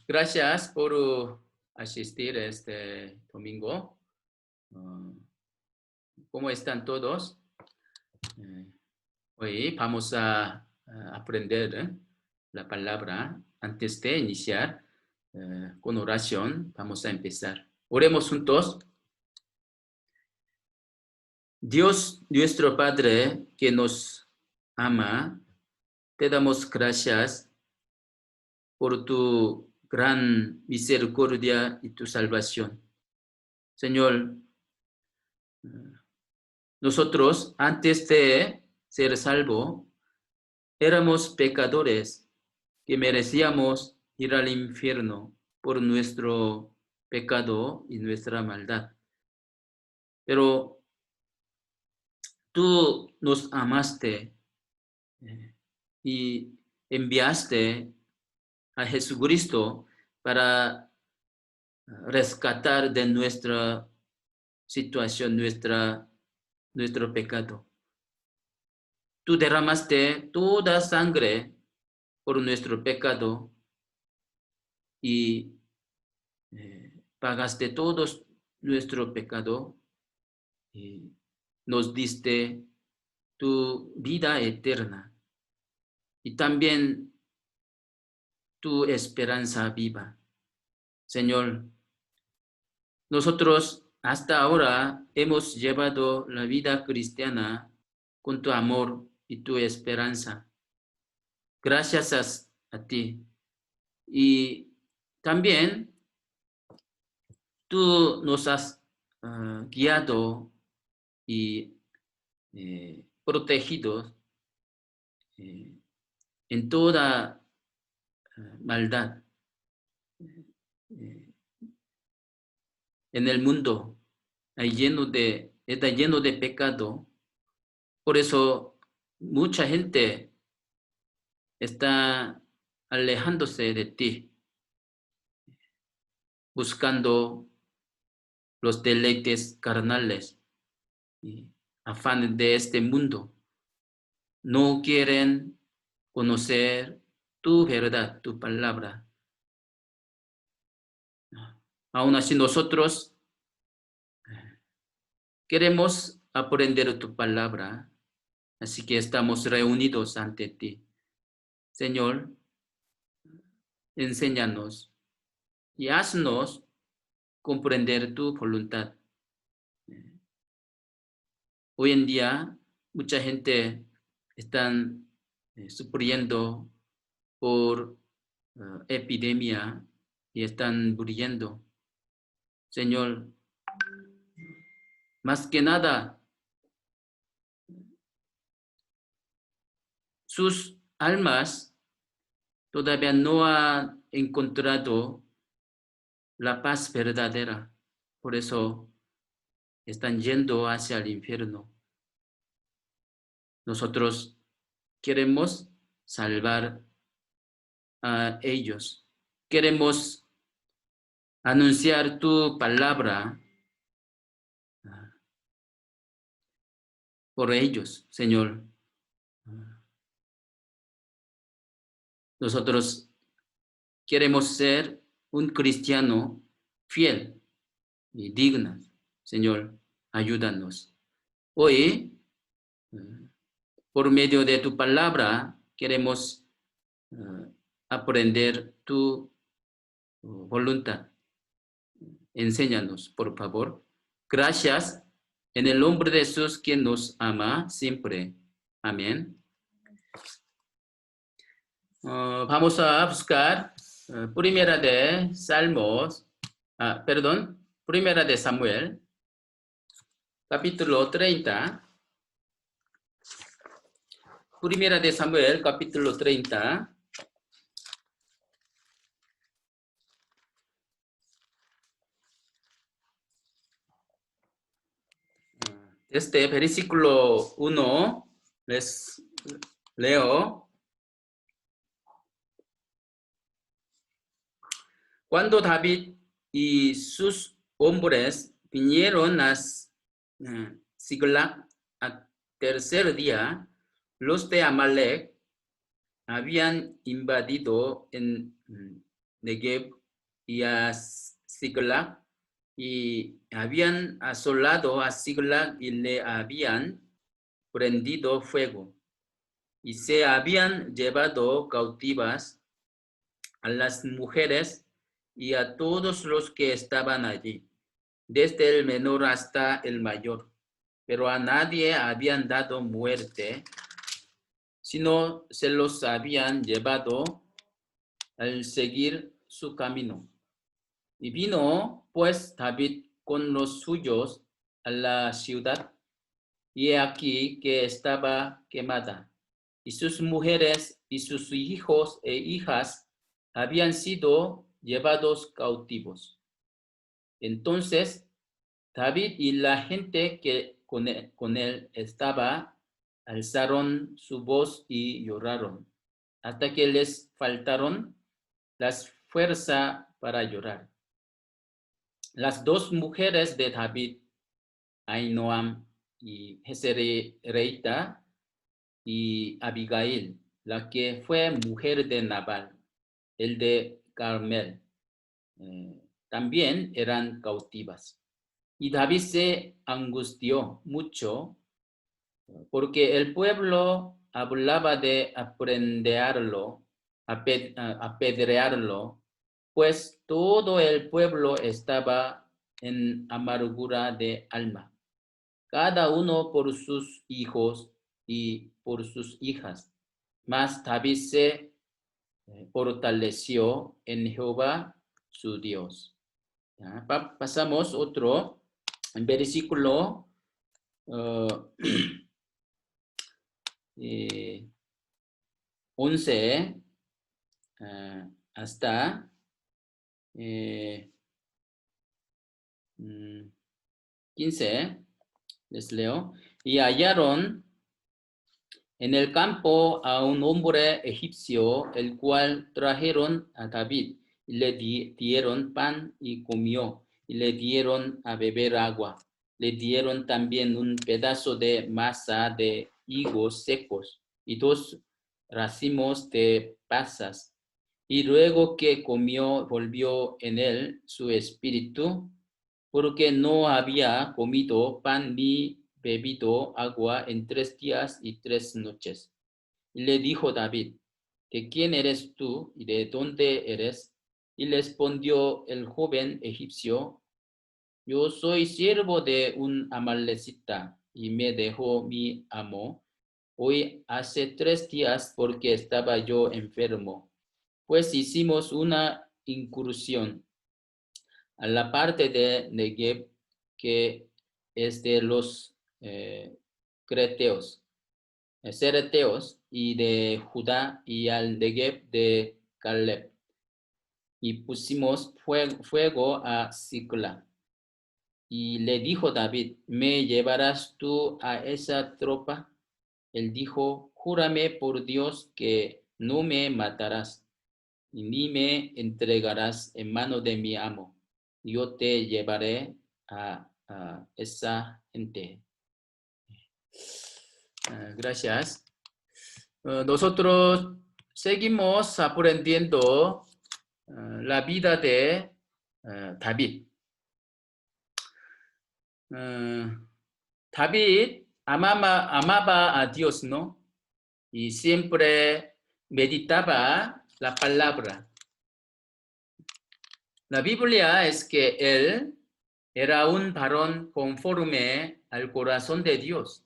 Gracias por asistir este domingo. ¿Cómo están todos? Hoy vamos a aprender la palabra. Antes de iniciar con oración, vamos a empezar. Oremos juntos. Dios, nuestro Padre, que nos ama, te damos gracias por tu gran misericordia y tu salvación. Señor, nosotros, antes de ser salvos, éramos pecadores que merecíamos ir al infierno por nuestro pecado y nuestra maldad. Pero tú nos amaste y enviaste a Jesucristo para rescatar de nuestra situación, nuestro pecado. Tú derramaste toda sangre por nuestro pecado y pagaste todo nuestro pecado y nos diste tu vida eterna y también tu esperanza viva. Señor, nosotros hasta ahora hemos llevado la vida cristiana con tu amor y tu esperanza. Gracias a ti. Y también tú nos has guiado y protegido en toda maldad. En el mundo está lleno de pecado. Por eso mucha gente está alejándose de ti, buscando los deleites carnales y afanes de este mundo. No quieren conocer tu verdad, tu palabra. Aún así nosotros queremos aprender tu palabra, así que estamos reunidos ante ti. Señor, enséñanos y haznos comprender tu voluntad. Hoy en día, mucha gente está sufriendo por epidemia y están muriendo. Señor, más que nada, sus almas todavía no han encontrado la paz verdadera. Por eso están yendo hacia el infierno. Nosotros queremos salvar a ellos. Queremos anunciar tu palabra por ellos, Señor. Nosotros queremos ser un cristiano fiel y digno. Señor, ayúdanos. Hoy, por medio de tu palabra, queremos aprender tu voluntad. Enséñanos, por favor. Gracias en el nombre de Jesús, quien nos ama siempre. Amén. Vamos a buscar Primera de Salmos, Primera de Samuel, capítulo 30. Primera de Samuel, capítulo 30. Este versículo 1 les leo. Cuando David y sus hombres vinieron a Siglag al tercer día, los de Amalek habían invadido en Negev y a Siglag, y habían asolado a Siglag y le habían prendido fuego, y se habían llevado cautivas a las mujeres y a todos los que estaban allí, desde el menor hasta el mayor, pero a nadie habían dado muerte, sino se los habían llevado al seguir su camino. Y vino pues David con los suyos a la ciudad, y he aquí que estaba quemada, y sus mujeres y sus hijos e hijas habían sido llevados cautivos. Entonces David y la gente que con él estaba alzaron su voz y lloraron, hasta que les faltaron las fuerzas para llorar. Las dos mujeres de David, Ahinoam y Jezreelita, y Abigail, la que fue mujer de Nabal, el de Carmel, también eran cautivas. Y David se angustió mucho porque el pueblo hablaba de apedrearlo, pues todo el pueblo estaba en amargura de alma, cada uno por sus hijos y por sus hijas. Mas David se fortaleció en Jehová su Dios. Pasamos otro, en versículo 11 hasta 15, les leo. Y hallaron en el campo a un hombre egipcio, el cual trajeron a David, y le dieron pan y comió, y le dieron a beber agua. Le dieron también un pedazo de masa de higos secos y 2 racimos de pasas. Y luego que comió, volvió en él su espíritu, porque no había comido pan ni bebido agua en 3 días y 3 noches. Y le dijo David, ¿de quién eres tú y de dónde eres? Y le respondió el joven egipcio, yo soy siervo de un amalecita, y me dejó mi amo hoy hace 3 días porque estaba yo enfermo. Pues hicimos una incursión a la parte de Negev que es de los creteos, cereteos, y de Judá, y al Negev de Caleb. Y pusimos fuego a Sicla. Y le dijo David, ¿me llevarás tú a esa tropa? Él dijo, júrame por Dios que no me matarás, ni me entregarás en mano de mi amo. Yo te llevaré a esa gente. Gracias. Nosotros seguimos aprendiendo la vida de David. David amaba a Dios, ¿no? Y siempre meditaba la palabra. La Biblia es que él era un varón conforme al corazón de Dios.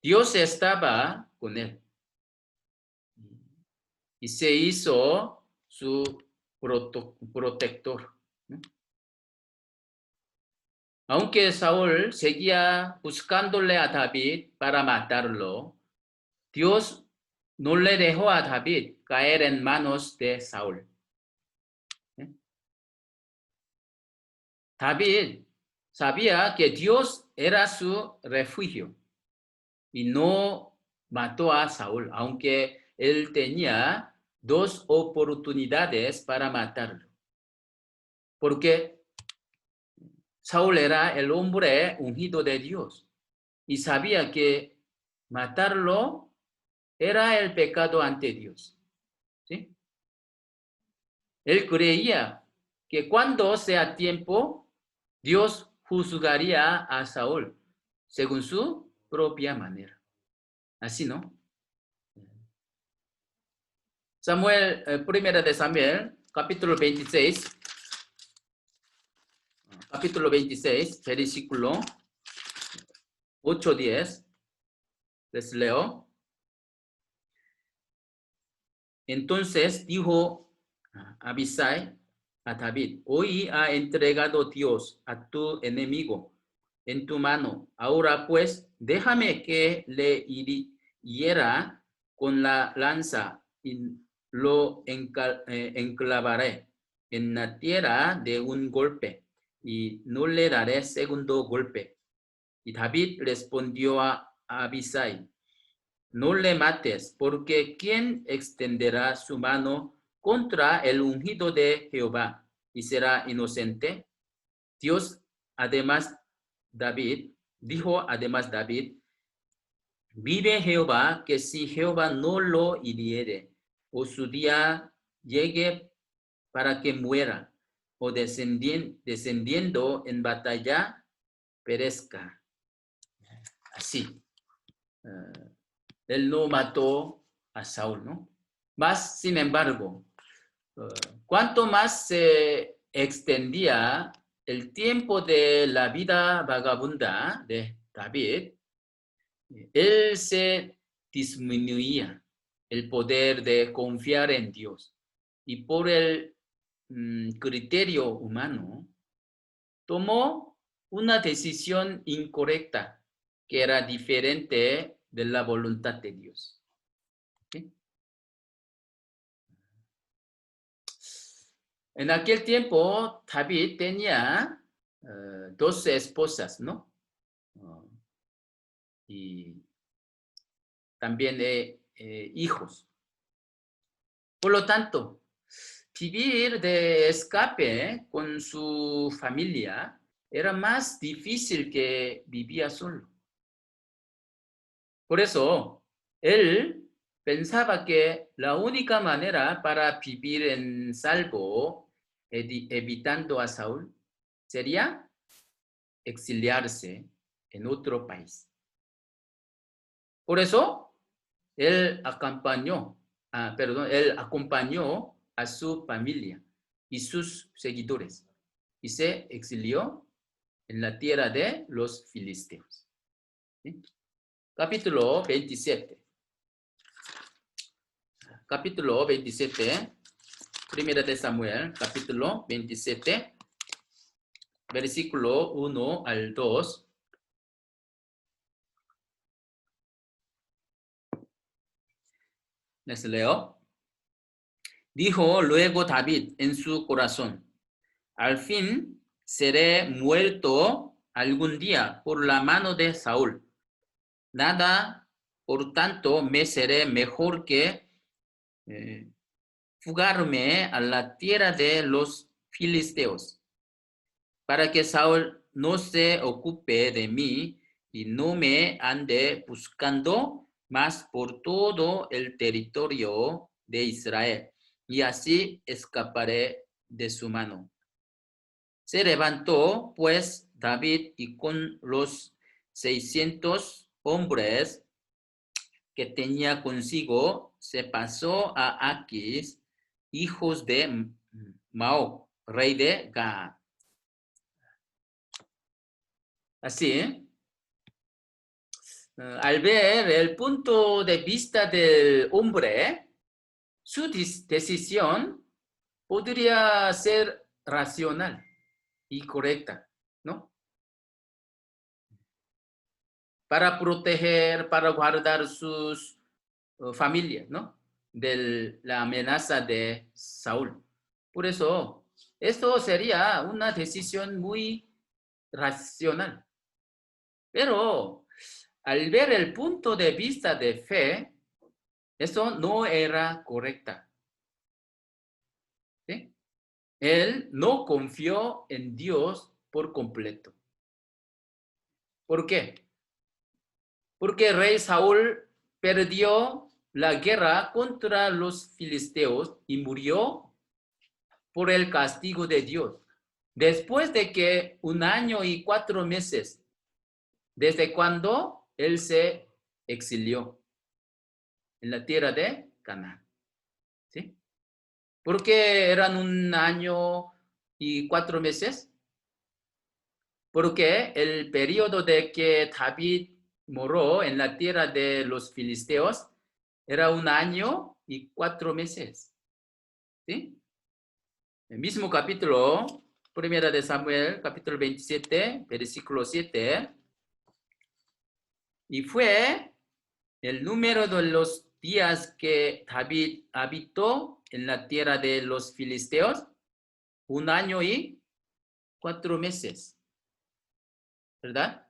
Dios estaba con él y se hizo su protector. Aunque Saúl seguía buscándole a David para matarlo, Dios no le dejó a David caer en manos de Saúl. David sabía que Dios era su refugio y no mató a Saúl, aunque él tenía 2 oportunidades para matarlo. Porque Saúl era el hombre ungido de Dios y sabía que matarlo era el pecado ante Dios. ¿Sí? Él creía que cuando sea tiempo, Dios juzgaría a Saúl según su propia manera. Así, ¿no? Samuel, primera de Samuel, capítulo 26, versículo 8-10. Les leo. Entonces dijo Abisai a David: hoy ha entregado Dios a tu enemigo en tu mano. Ahora pues, déjame que le hiera con la lanza y lo enclavaré en la tierra de un golpe y no le daré segundo golpe. Y David respondió a Abisai: no le mates, porque ¿quién extenderá su mano contra el ungido de Jehová y será inocente? Dios, dijo además David: vive Jehová, que si Jehová no lo hiriere, o su día llegue para que muera, o descendiendo en batalla, perezca. Así. Él no mató a Saúl, ¿no? Más, sin embargo, cuanto más se extendía el tiempo de la vida vagabunda de David, él se disminuía el poder de confiar en Dios. Y por el criterio humano, tomó una decisión incorrecta que era diferente de la voluntad de Dios. ¿Sí? En aquel tiempo, David tenía 12 esposas, ¿no? Y también hijos. Por lo tanto, vivir de escape con su familia era más difícil que vivía solo. Por eso, él pensaba que la única manera para vivir en salvo, evitando a Saúl, sería exiliarse en otro país. Por eso, él acompañó a su familia y sus seguidores y se exilió en la tierra de los filisteos. ¿Sí? Capítulo 27. Capítulo 27, Primera de Samuel, capítulo 27, versículo 1 al 2. Les leo. Dijo luego David en su corazón: al fin seré muerto algún día por la mano de Saúl. Nada, por tanto, me seré mejor que fugarme a la tierra de los filisteos, para que Saúl no se ocupe de mí y no me ande buscando más por todo el territorio de Israel, y así escaparé de su mano. Se levantó pues David y con los 600 hombres que tenía consigo se pasó a Aquis, hijos de Maoc, rey de Gad. Así, al ver el punto de vista del hombre, su decisión podría ser racional y correcta, ¿no? Para proteger, para guardar sus familias, ¿no? De la amenaza de Saúl. Por eso, esto sería una decisión muy racional. Pero al ver el punto de vista de fe, eso no era correcta. ¿Sí? Él no confió en Dios por completo. ¿Por qué? Porque el rey Saúl perdió la guerra contra los filisteos y murió por el castigo de Dios. Después de que 1 año y 4 meses, desde cuando él se exilió en la tierra de Canaán. ¿Sí? ¿Por qué eran 1 año y 4 meses? Porque el periodo de que David moró en la tierra de los filisteos era 1 año y 4 meses. ¿Sí? El mismo capítulo, Primera de Samuel, capítulo 27, versículo 7. Y fue el número de los días que David habitó en la tierra de los filisteos, 1 año y 4 meses. ¿Verdad?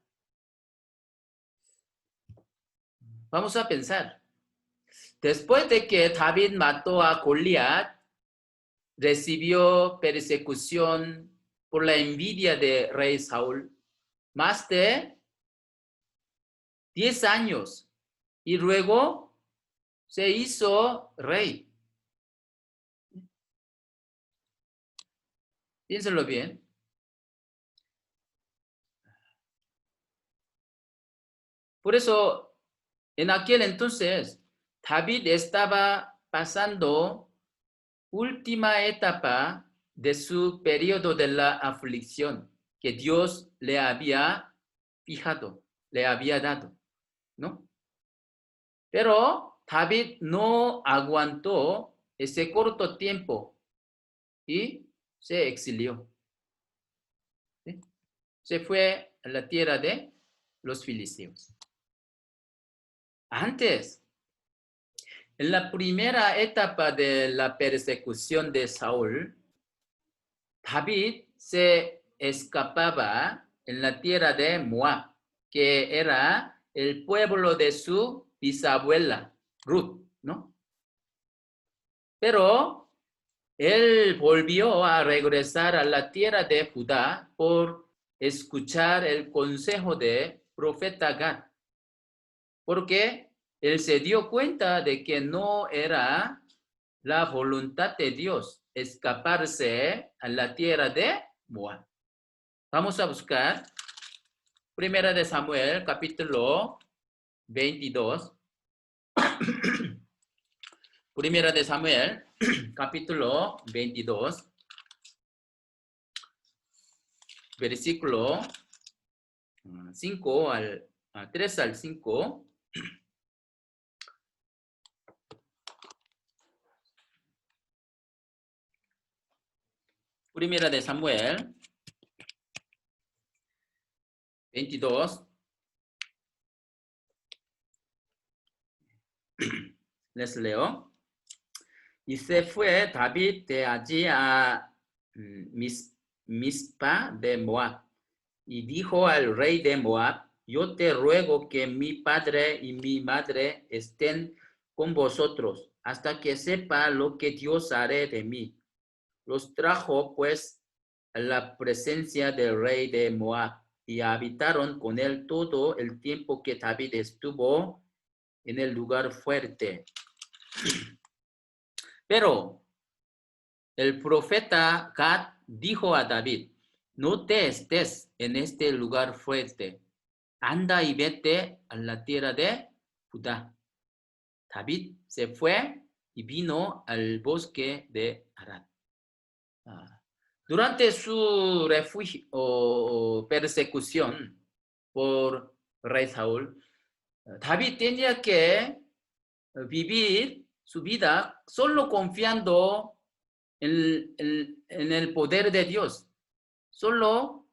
Vamos a pensar. Después de que David mató a Goliat, recibió persecución por la envidia de rey Saúl, más de 10 años, y luego se hizo rey. Piénsenlo bien. Por eso, en aquel entonces, David estaba pasando última etapa de su periodo de la aflicción que Dios le había fijado, le había dado, ¿no? Pero David no aguantó ese corto tiempo y se exilió. ¿Sí? Se fue a la tierra de los filisteos. Antes, en la primera etapa de la persecución de Saúl, David se escapaba en la tierra de Moab, que era el pueblo de su bisabuela, Ruth, ¿no? Pero él volvió a regresar a la tierra de Judá por escuchar el consejo de profeta Gad, porque él se dio cuenta de que no era la voluntad de Dios escaparse a la tierra de Moab. Vamos a buscar Primera de Samuel, capítulo 22. Primera de Samuel, capítulo 22, versículo 5 al 3 al 5. Primera de Samuel 22. Les leo. Y se fue David de allí a Mizpa de Moab. Y dijo al rey de Moab: yo te ruego que mi padre y mi madre estén con vosotros hasta que sepa lo que Dios haré de mí. Los trajo pues a la presencia del rey de Moab y habitaron con él todo el tiempo que David estuvo en el lugar fuerte. Pero el profeta Gad dijo a David: no te estés en este lugar fuerte, anda y vete a la tierra de Judá. David se fue y vino al bosque de Arad. Durante su refugio o persecución por rey Saúl, David tenía que vivir su vida solo confiando en el poder de Dios, solo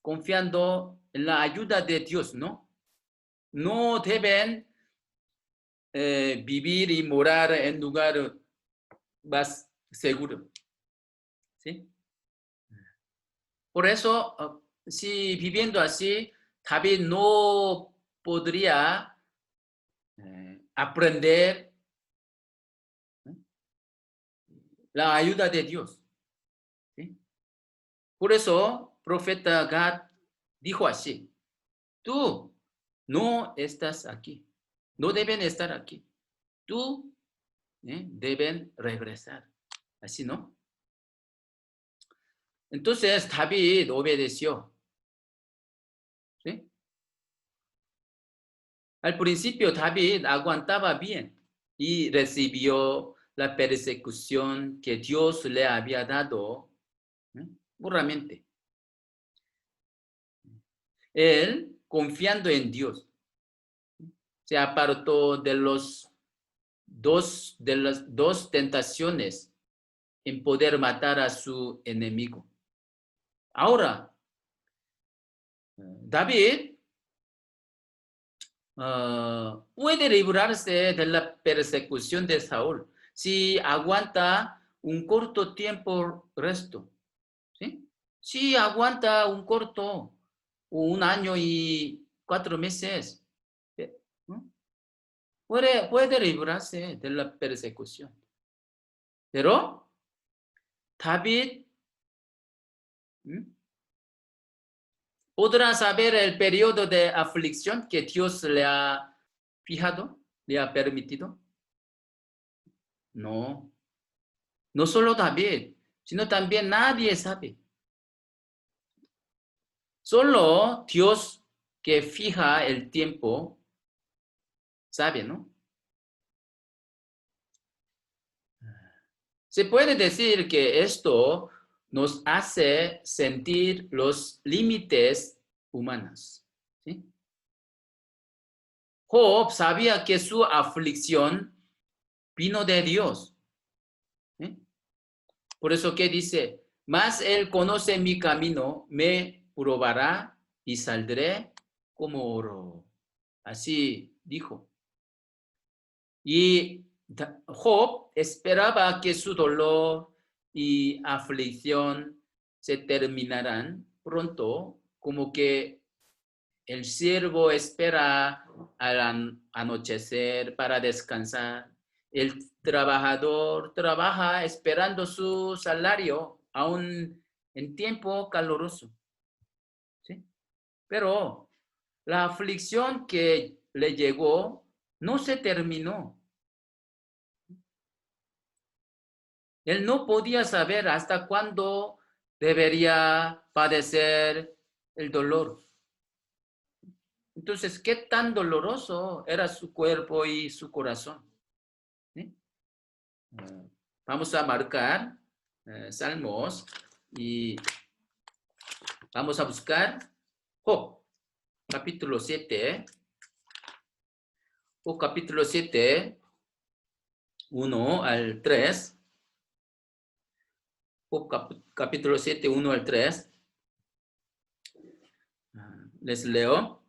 confiando en la ayuda de Dios, ¿no? No deben vivir y morar en lugar más seguro, ¿sí? Por eso, si viviendo así, David no podría aprender la ayuda de Dios, ¿sí? Por eso, profeta Gad dijo así: tú no estás aquí, no deben estar aquí, tú deben regresar. Así, ¿no? Entonces David obedeció. ¿Sí? Al principio David aguantaba bien y recibió la persecución que Dios le había dado puramente. Él, confiando en Dios, se apartó de las dos tentaciones en poder matar a su enemigo. Ahora, David puede librarse de la persecución de Saúl si aguanta un corto tiempo resto. ¿Sí? Si aguanta un año y 4 meses, ¿no? puede librarse de la persecución. Pero David podrá saber el periodo de aflicción que Dios le ha fijado, le ha permitido. No, no solo David, sino también nadie sabe. Solo Dios que fija el tiempo sabe, ¿no? Se puede decir que esto nos hace sentir los límites humanos. ¿Sí? Job sabía que su aflicción vino de Dios. ¿Sí? Por eso que dice, mas él conoce mi camino, me probará y saldré como oro. Así dijo. Y Job esperaba que su dolor y aflicción se terminaran pronto, como que el siervo espera al anochecer para descansar. El trabajador trabaja esperando su salario aún en tiempo caluroso. ¿Sí? Pero la aflicción que le llegó no se terminó. Él no podía saber hasta cuándo debería padecer el dolor. Entonces, ¿qué tan doloroso era su cuerpo y su corazón? ¿Sí? Vamos a marcar Salmos y vamos a buscar Job, capítulo 7. Job, capítulo 7, 1 al 3. Job, capítulo 7, 1 al 3. Les leo.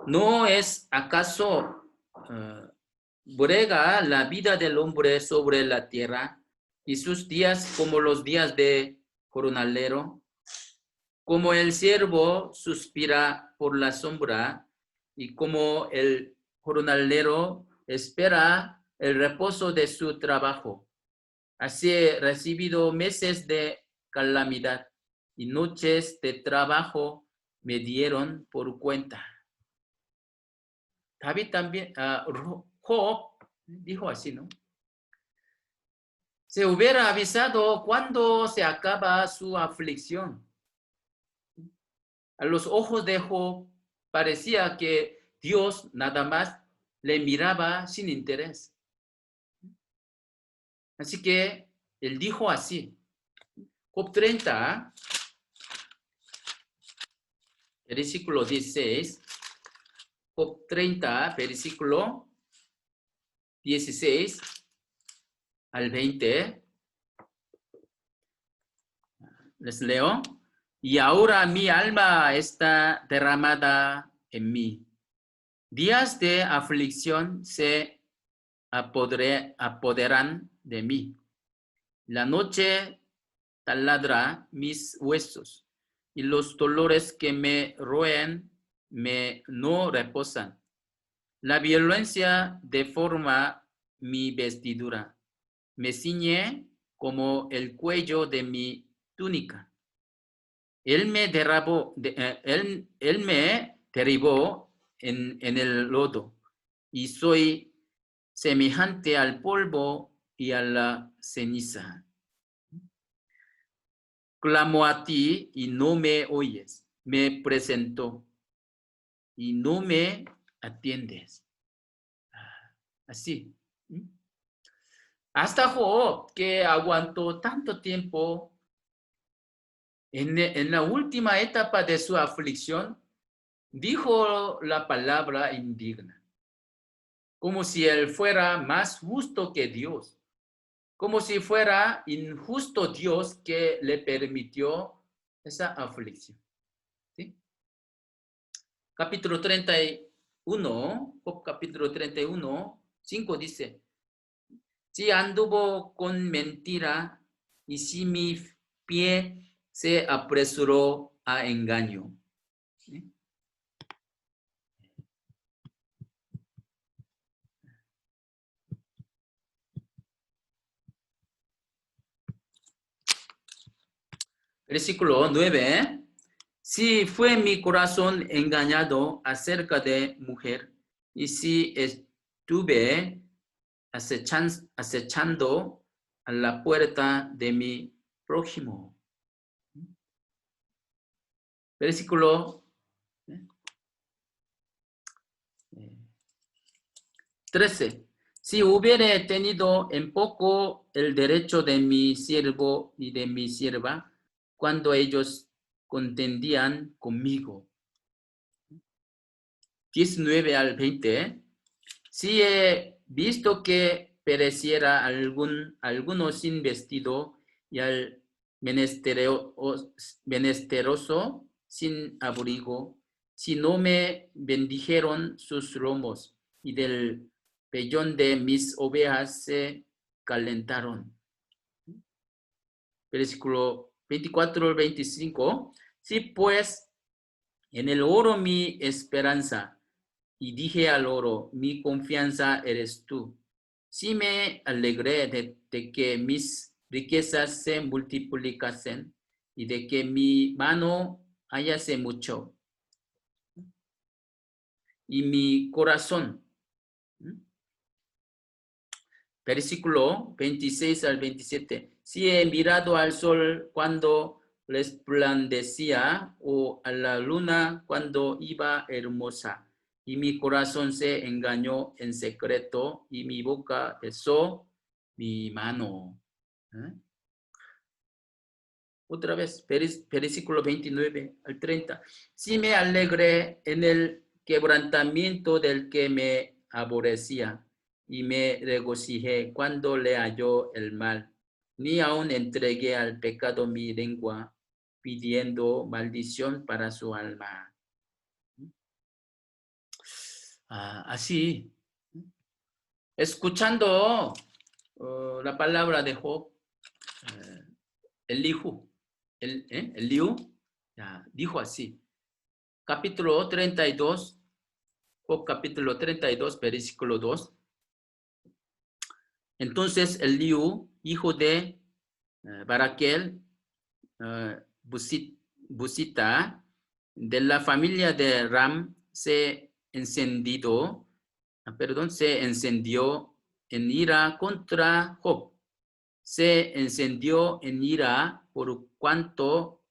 ¿No es acaso brega la vida del hombre sobre la tierra y sus días como los días de jornalero? Como el siervo suspira por la sombra y como el jornalero espera el reposo de su trabajo. Así he recibido meses de calamidad y noches de trabajo me dieron por cuenta. David también, Job dijo así, ¿no? Se hubiera avisado cuando se acaba su aflicción. A los ojos de Job parecía que Dios nada más le miraba sin interés. Así que él dijo así, Job 30, versículo 16, Job 30, versículo 16 al 20, les leo. Y ahora mi alma está derramada en mí. Días de aflicción se apoderan de mí. La noche taladra mis huesos y los dolores que me roen no reposan. La violencia deforma mi vestidura. Me ciñe como el cuello de mi túnica. Él me derribó en el lodo y soy semejante al polvo y a la ceniza. Clamo a ti y no me oyes. Me presento y no me atiendes. Así. Hasta Job, que aguantó tanto tiempo, en la última etapa de su aflicción, dijo la palabra indigna, como si él fuera más justo que Dios, como si fuera injusto Dios que le permitió esa aflicción. ¿Sí? Capítulo 31, Job capítulo 31, 5 dice, si anduvo con mentira y si mi pie se apresuró a engaño. ¿Sí? Versículo 9. Si fue mi corazón engañado acerca de mujer, y si estuve acechando a la puerta de mi prójimo. Versículo 13. Si hubiere tenido en poco el derecho de mi siervo y de mi sierva, cuando ellos contendían conmigo. 19 al 20. Si he visto que pereciera alguno sin vestido y al menesteroso sin abrigo, si no me bendijeron sus lomos y del pellón de mis ovejas se calentaron. Versículo 24 al 25. Si pues en el oro mi esperanza, y dije al oro, mi confianza eres tú. Si me alegré de que mis riquezas se multiplicasen y de que mi mano hallase mucho. Y mi corazón. Versículo 26 al 27. Si he mirado al sol cuando resplandecía o a la luna cuando iba hermosa, y mi corazón se engañó en secreto y mi boca besó mi mano. Otra vez, versículo 29 al 30. Si me alegré en el quebrantamiento del que me aborrecía y me regocijé cuando le halló el mal, ni aun entregué al pecado mi lengua, pidiendo maldición para su alma. Así, escuchando la palabra de Job, Eliú dijo así, capítulo 32, Job capítulo 32, versículo 2. Entonces Eliú, hijo de Baraquel, Busita, de la familia de Ram, se encendió en ira contra Job. Se encendió en ira por cuanto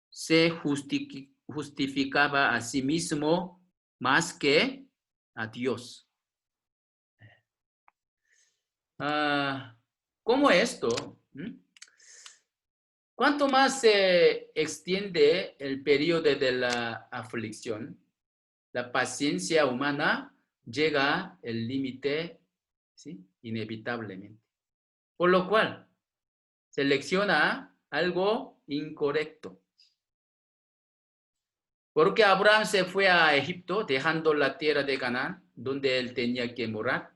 se justificaba a sí mismo más que a Dios. ¿Cómo esto? ¿Cuánto más se extiende el periodo de la aflicción? La paciencia humana llega al límite, ¿sí? Inevitablemente. Por lo cual, selecciona algo incorrecto. Porque Abraham se fue a Egipto dejando la tierra de Canaán, donde él tenía que morar.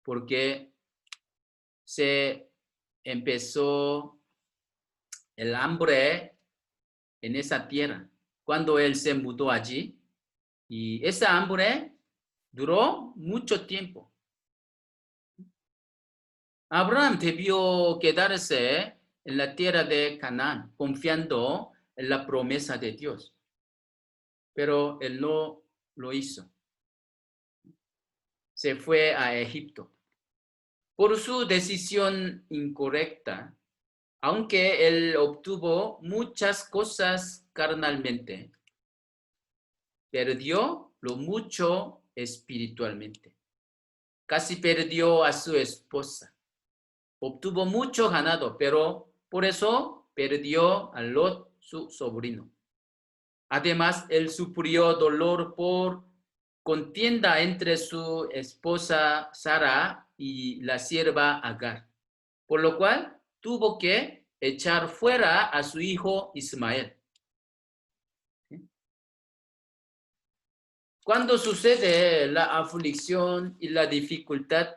Porque se empezó el hambre en esa tierra cuando él se mudó allí. Y esa hambre duró mucho tiempo. Abraham debió quedarse en la tierra de Canaán, confiando en la promesa de Dios. Pero él no lo hizo. Se fue a Egipto. Por su decisión incorrecta, aunque él obtuvo muchas cosas carnalmente, perdió lo mucho espiritualmente. Casi perdió a su esposa. Obtuvo mucho ganado, pero por eso perdió a Lot, su sobrino. Además, él sufrió dolor por contienda entre su esposa Sara y la sierva Agar, por lo cual tuvo que echar fuera a su hijo Ismael. Cuando sucede la aflicción y la dificultad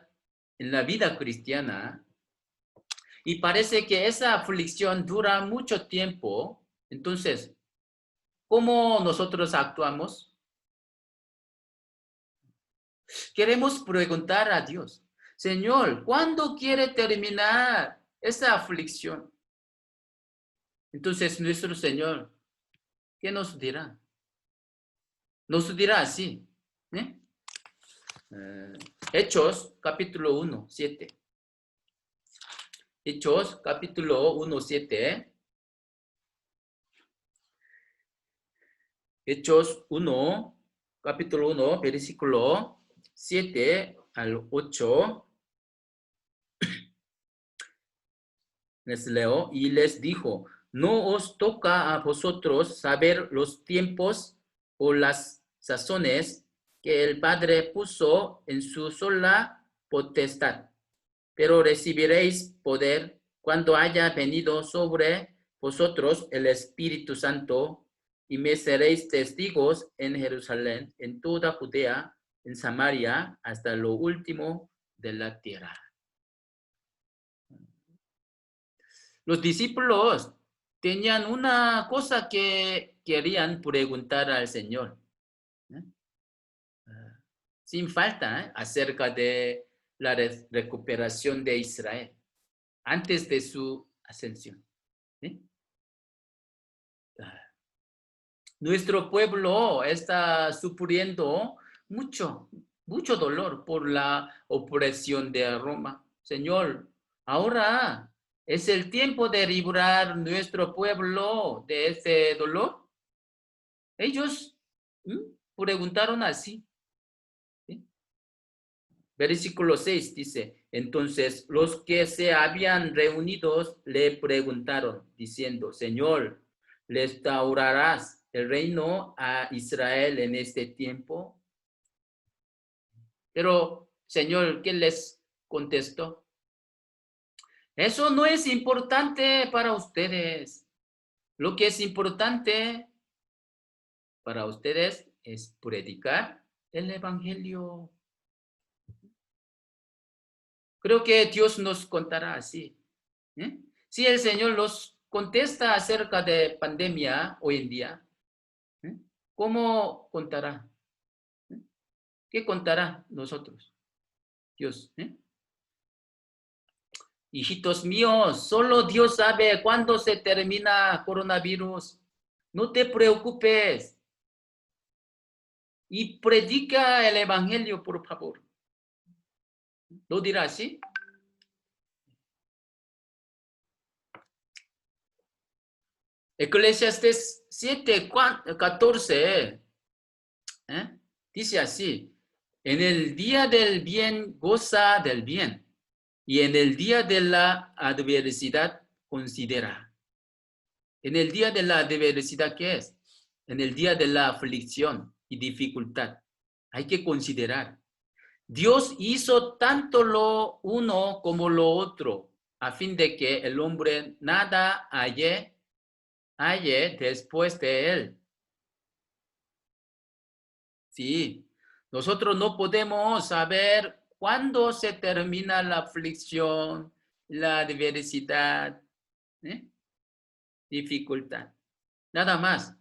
en la vida cristiana, y parece que esa aflicción dura mucho tiempo, entonces, ¿cómo nosotros actuamos? Queremos preguntar a Dios, Señor, ¿cuándo quiere terminar esa aflicción? Entonces, nuestro Señor, ¿qué nos dirá? Nos dirá así, ¿eh? Hechos, capítulo 1, 7. Hechos, capítulo 1, 7. Hechos 1, capítulo 1, versículo 7 al 8. Les leo, y les dijo, no os toca a vosotros saber los tiempos o las sazones que el Padre puso en su sola potestad, pero recibiréis poder cuando haya venido sobre vosotros el Espíritu Santo, y me seréis testigos en Jerusalén, en toda Judea, en Samaria, hasta lo último de la tierra. Los discípulos tenían una cosa que querían preguntar al Señor, ¿eh? Sin falta, acerca de la recuperación de Israel antes de su ascensión. ¿Eh? Nuestro pueblo está sufriendo mucho dolor por la opresión de Roma. Señor, ahora es el tiempo de librar nuestro pueblo de ese dolor. Ellos preguntaron así. ¿Sí? Versículo 6 dice, entonces los que se habían reunido le preguntaron, diciendo, Señor, ¿restaurarás el reino a Israel en este tiempo? Pero, Señor, ¿qué les contestó? Eso no es importante para ustedes. Lo que es importante para ustedes es predicar el evangelio. Creo que Dios nos contará así. ¿Eh? Si el Señor nos contesta acerca de pandemia hoy en día, ¿eh? ¿Cómo contará? ¿Eh? ¿Qué contará nosotros? Dios. Hijitos míos, solo Dios sabe cuándo se termina coronavirus. No te preocupes y predica el evangelio, por favor. ¿Lo dirá así? Eclesiastes 7, 14, dice así, en el día del bien goza del bien, y en el día de la adversidad considera. En el día de la adversidad, ¿qué es? En el día de la aflicción y dificultad, hay que considerar. Dios hizo tanto lo uno como lo otro, a fin de que el hombre nada halle después de él. Sí, nosotros no podemos saber cuándo se termina la aflicción, la adversidad, dificultad. Nada más.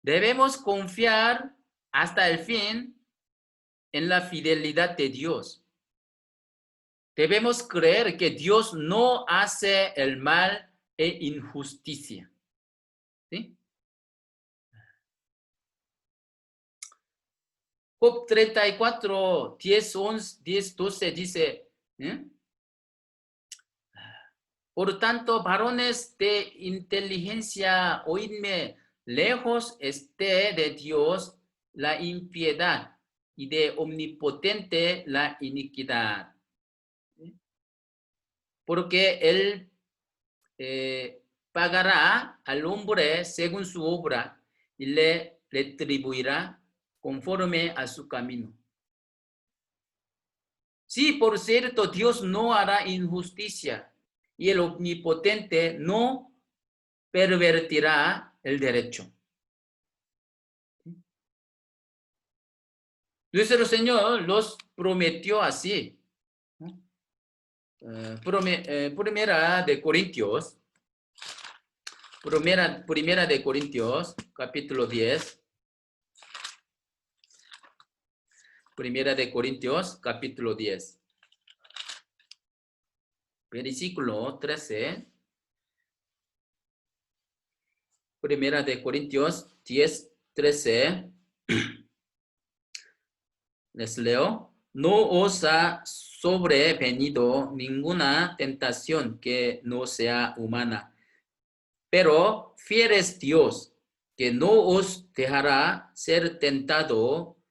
Debemos confiar hasta el fin en la fidelidad de Dios. Debemos creer que Dios no hace el mal e injusticia. ¿Sí? Job 34, 10, 11, 10, 12 dice, Por tanto, varones de inteligencia, oídme, lejos esté de Dios la impiedad y de omnipotente la iniquidad. Porque él pagará al hombre según su obra y le retribuirá conforme a su camino. Sí, por cierto, Dios no hará injusticia y el omnipotente no pervertirá el derecho. Nuestro Señor los prometió así. Primera de Corintios, primera de Corintios, capítulo 10. Primera de Corintios, capítulo 10. Versículo 13. Primera de Corintios 10, 13. Les leo. No os ha sobrevenido ninguna tentación que no sea humana, pero fiel es Dios, que no os dejará ser tentado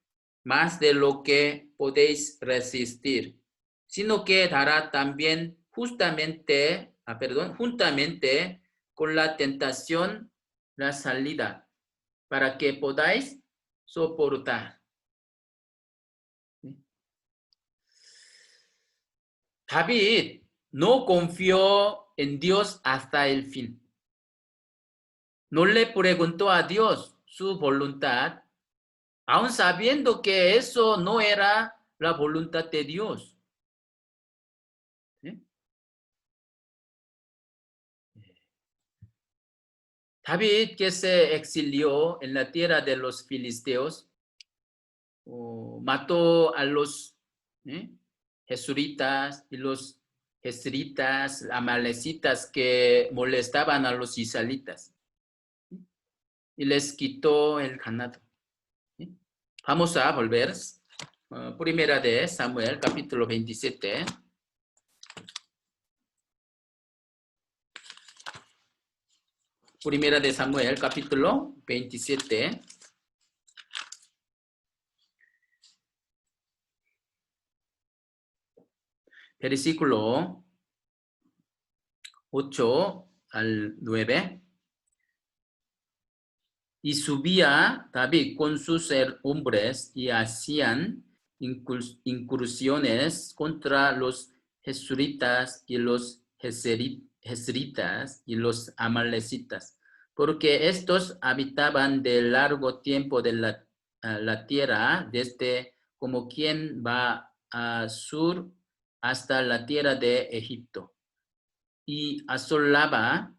más de lo que podéis resistir, sino que dará también juntamente con la tentación la salida, para que podáis soportar. David no confió en Dios hasta el fin. No le preguntó a Dios su voluntad, aun sabiendo que eso no era la voluntad de Dios. ¿Sí? David, que se exilió en la tierra de los filisteos, mató a los jesuritas y los jesritas, amalecitas que molestaban a los israelitas, y les quitó el ganado. Vamos a volver. Primera de Samuel, capítulo 27. Primera de Samuel, capítulo 27. Versículo 8 al 9. Y subía David con sus hombres y hacían incursiones contra los jesuritas y los jesritas y los amalecitas, porque estos habitaban de largo tiempo de la tierra, desde como quien va al sur hasta la tierra de Egipto, y asolaba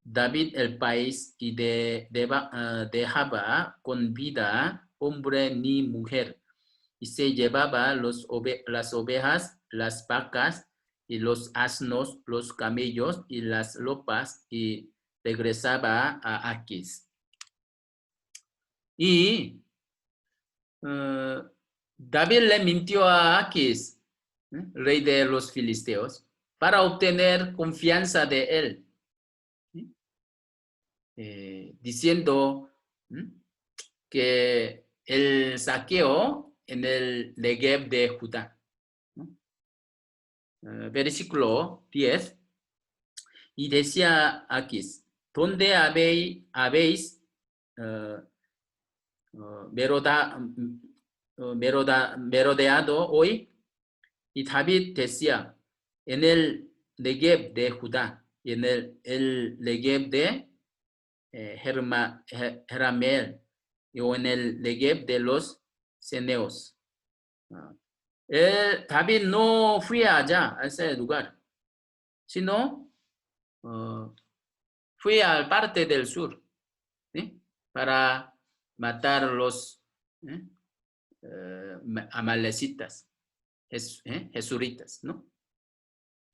David el país y dejaba con vida hombre ni mujer, y se llevaba las ovejas, las vacas y los asnos, los camellos y las lopas, y regresaba a Aquis. Y David le mintió a Aquis, rey de los filisteos, para obtener confianza de él. Diciendo que el saqueo en el Negev de Judá. Versículo 10. Y decía Aquis, ¿dónde habéis merodeado hoy? Y David decía, en el Negev de Judá, y en el Negev de Jeramel, o en el Negev de los ceneos. David no fue allá, a ese lugar, sino fue al parte del sur, ¿sí? Para matar los amalecitas, jesuritas, ¿no?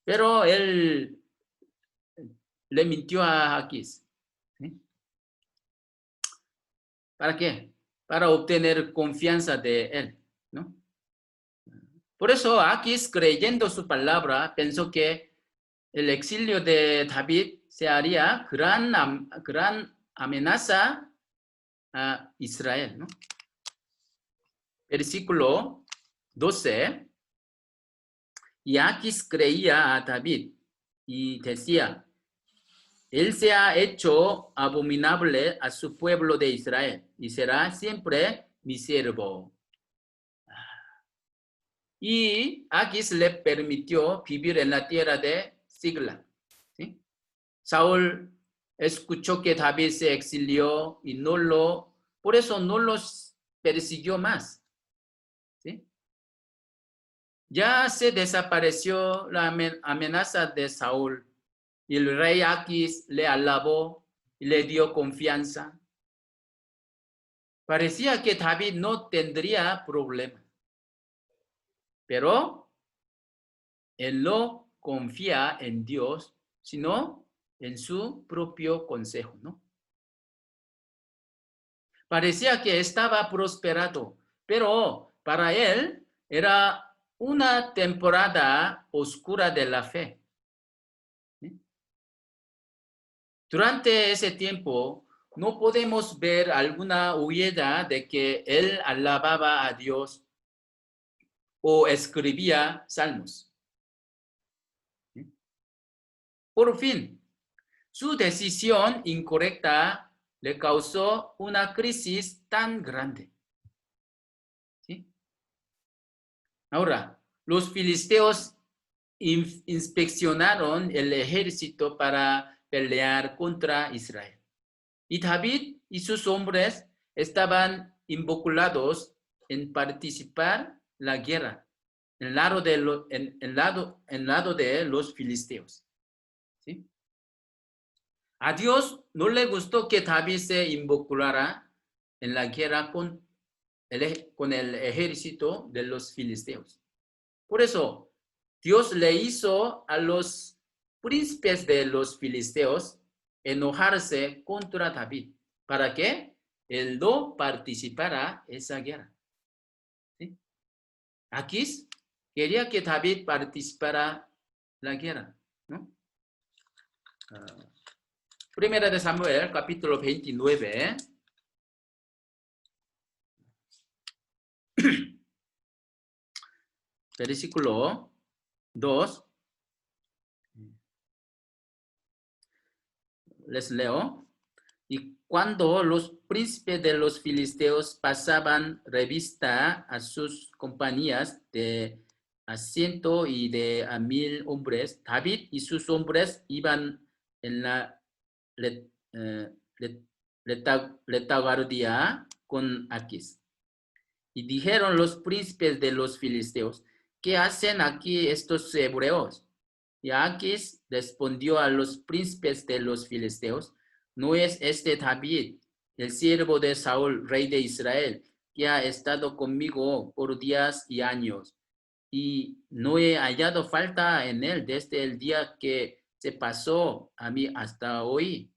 Pero él le mintió a Aquis. ¿Sí? ¿Para qué? Para obtener confianza de él, ¿no? Por eso Aquis, creyendo su palabra, pensó que el exilio de David se haría gran amenaza a Israel, ¿no? Versículo 12. Y Aquis creía a David y decía, él se ha hecho abominable a su pueblo de Israel y será siempre mi siervo. Y Aquis le permitió vivir en la tierra de Sigla. ¿Sí? Saúl escuchó que David se exilió y por eso no los persiguió más. ¿Sí? Ya se desapareció la amenaza de Saúl y el rey Aquis le alabó y le dio confianza. Parecía que David no tendría problema, pero él no confía en Dios, sino en su propio consejo, ¿no? Parecía que estaba prosperado, pero para él era una temporada oscura de la fe. ¿Sí? Durante ese tiempo, no podemos ver alguna huella de que él alababa a Dios o escribía salmos. ¿Sí? Por fin, su decisión incorrecta le causó una crisis tan grande. ¿Sí? Ahora, los filisteos inspeccionaron el ejército para pelear contra Israel. Y David y sus hombres estaban involucrados en participar en la guerra en lado de los filisteos. ¿Sí? A Dios no le gustó que David se involucrara en la guerra con el ejército de los filisteos. Por eso, Dios le hizo a los príncipes de los filisteos enojarse contra David para que él no participara en esa guerra. ¿Sí? Aquis quería que David participara en la guerra, ¿no? Primera de Samuel, capítulo 29. Versículo 2. Les leo. Y cuando los príncipes de los filisteos pasaban revista a sus compañías de a 100 y de a 1000 hombres, David y sus hombres iban en la retaguardia con Aquis. Y dijeron los príncipes de los filisteos, ¿qué hacen aquí estos hebreos? Y Aquis respondió a los príncipes de los filisteos, ¿no es este David, el siervo de Saúl, rey de Israel, que ha estado conmigo por días y años? Y no he hallado falta en él desde el día que se pasó a mí hasta hoy.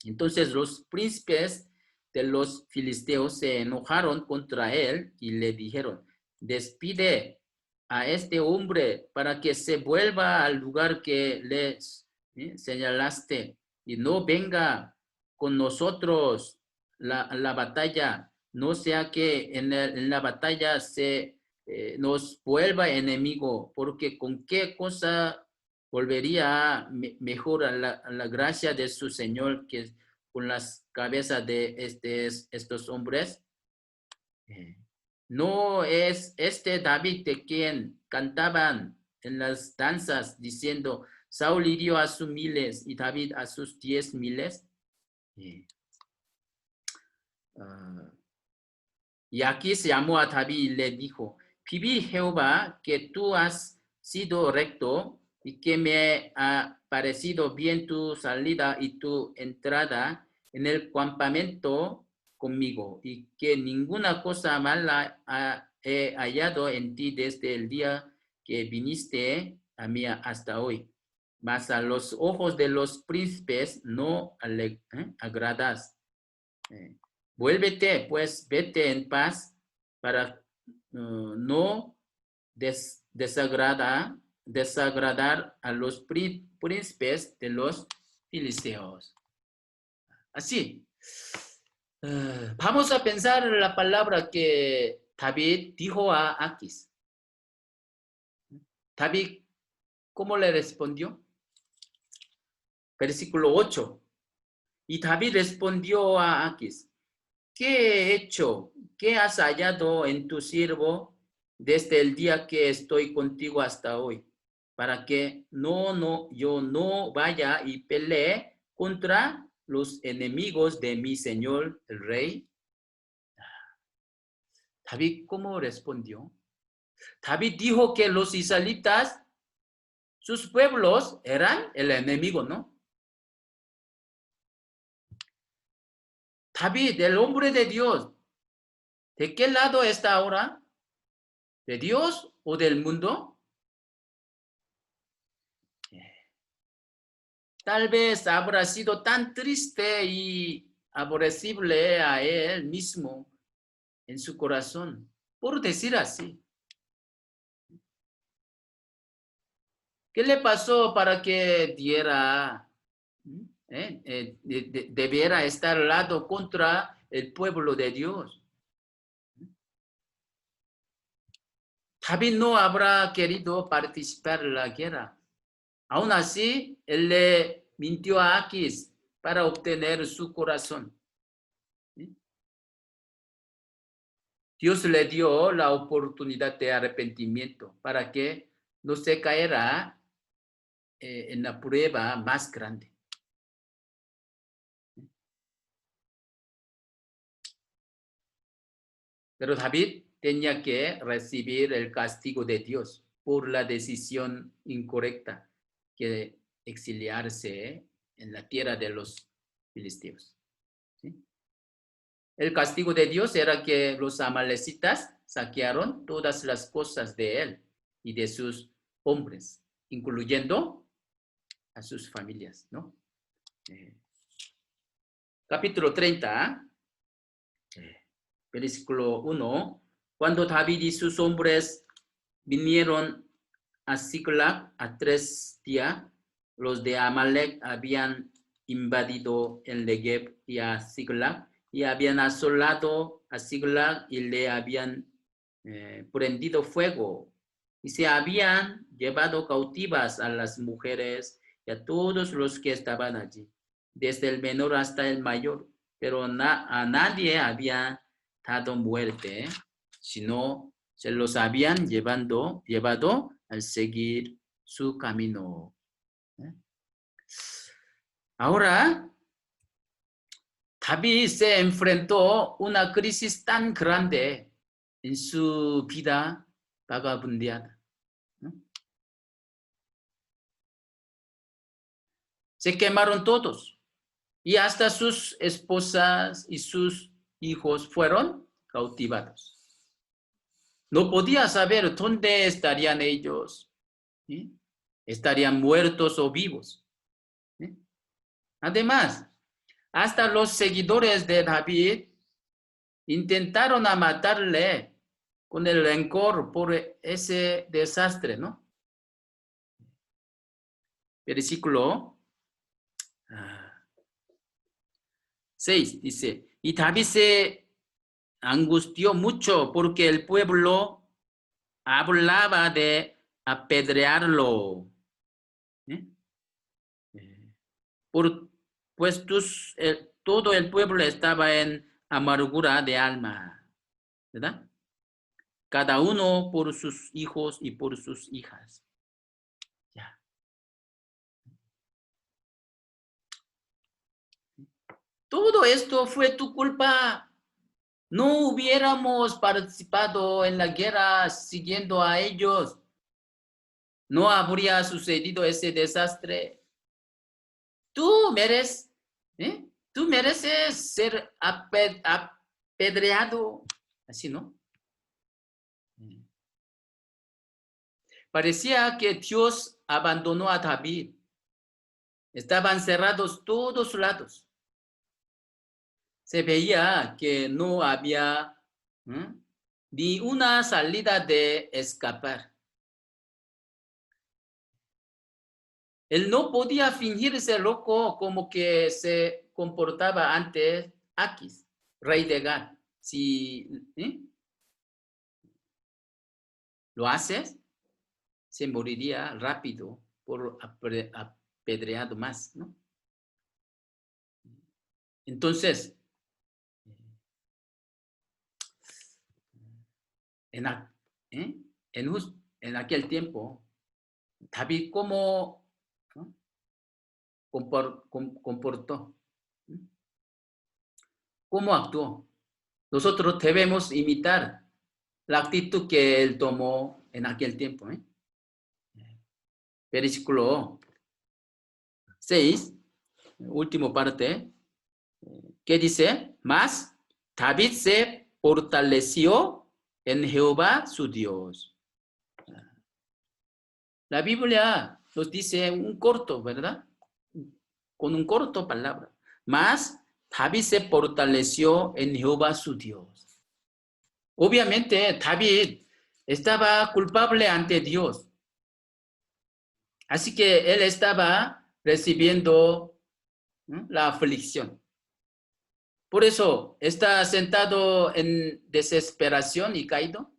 Entonces los príncipes de los filisteos se enojaron contra él y le dijeron, despide a este hombre para que se vuelva al lugar que les señalaste y no venga con nosotros la batalla, no sea que en la batalla se nos vuelva enemigo, porque con qué cosa volvería mejor a la gracia de su Señor que con las cabezas de estos hombres. No es este David de quien cantaban en las danzas diciendo, Saúl hirió a sus miles y David a sus 10,000. Y aquí se llamó a David y le dijo, viví Jehová que tú has sido recto y que me ha parecido bien tu salida y tu entrada en el campamento conmigo y que ninguna cosa mala he hallado en ti desde el día que viniste a mí hasta hoy. Mas a los ojos de los príncipes no agradas. Vuélvete, pues, vete en paz para no desagradar desagradar a los príncipes de los filisteos. Así, vamos a pensar la palabra que David dijo a Aquis. David, ¿cómo le respondió? Versículo 8. Y David respondió a Aquis: ¿qué he hecho? ¿Qué has hallado en tu siervo desde el día que estoy contigo hasta hoy? Para que yo no vaya y pelee contra los enemigos de mi señor el rey. David, ¿cómo respondió? David dijo que los israelitas, sus pueblos, eran el enemigo, ¿no? David, el hombre de Dios, ¿de qué lado está ahora? ¿De Dios o del mundo? Tal vez habrá sido tan triste y aborrecible a él mismo en su corazón, por decir así. ¿Qué le pasó para que debiera estar al lado contra el pueblo de Dios? David no habrá querido participar en la guerra. Aún así, él le mintió a Aquis para obtener su corazón. Dios le dio la oportunidad de arrepentimiento para que no se cayera en la prueba más grande. Pero David tenía que recibir el castigo de Dios por la decisión incorrecta que exiliarse en la tierra de los filisteos. ¿Sí? El castigo de Dios era que los amalecitas saquearon todas las cosas de él y de sus hombres, incluyendo a sus familias, ¿no? Capítulo 30, versículo 1. Cuando David y sus hombres vinieron a Ziklag a 3 días, los de Amalek habían invadido el Negev y a Ziklag, y habían asolado a Ziklag y le habían prendido fuego, y se habían llevado cautivas a las mujeres y a todos los que estaban allí, desde el menor hasta el mayor, pero a nadie había dado muerte, sino se los habían llevado al seguir su camino. Ahora, David se enfrentó a una crisis tan grande en su vida vagabundeada. Se quemaron todos y hasta sus esposas y sus hijos fueron cautivados. No podía saber dónde estarían ellos. ¿Sí? Estarían muertos o vivos. ¿Sí? Además, hasta los seguidores de David intentaron matarle con el rencor por ese desastre, ¿no? Versículo 6 dice, y David se angustió mucho porque el pueblo hablaba de apedrearlo. Pues todo el pueblo estaba en amargura de alma, ¿verdad? Cada uno por sus hijos y por sus hijas. Ya. Todo esto fue tu culpa. No hubiéramos participado en la guerra siguiendo a ellos. No habría sucedido ese desastre. Tú mereces ser apedreado. Así, ¿no? Parecía que Dios abandonó a David. Estaban cerrados todos lados. Se veía que no había ni una salida de escapar. Él no podía fingirse loco como que se comportaba antes Aquis, rey de Gat. Si lo haces, se moriría rápido por apedreado más, ¿no? Entonces, en, ¿eh? en aquel tiempo, David cómo, ¿no?, comportó, cómo actuó. Nosotros debemos imitar la actitud que él tomó en aquel tiempo. Versículo 6, última parte, ¿qué dice? Mas David se fortaleció en Jehová su Dios. La Biblia nos dice un corto, ¿verdad? Con un corto palabra. Mas David se fortaleció en Jehová su Dios. Obviamente David estaba culpable ante Dios. Así que él estaba recibiendo, ¿no?, la aflicción. Por eso está sentado en desesperación y caído.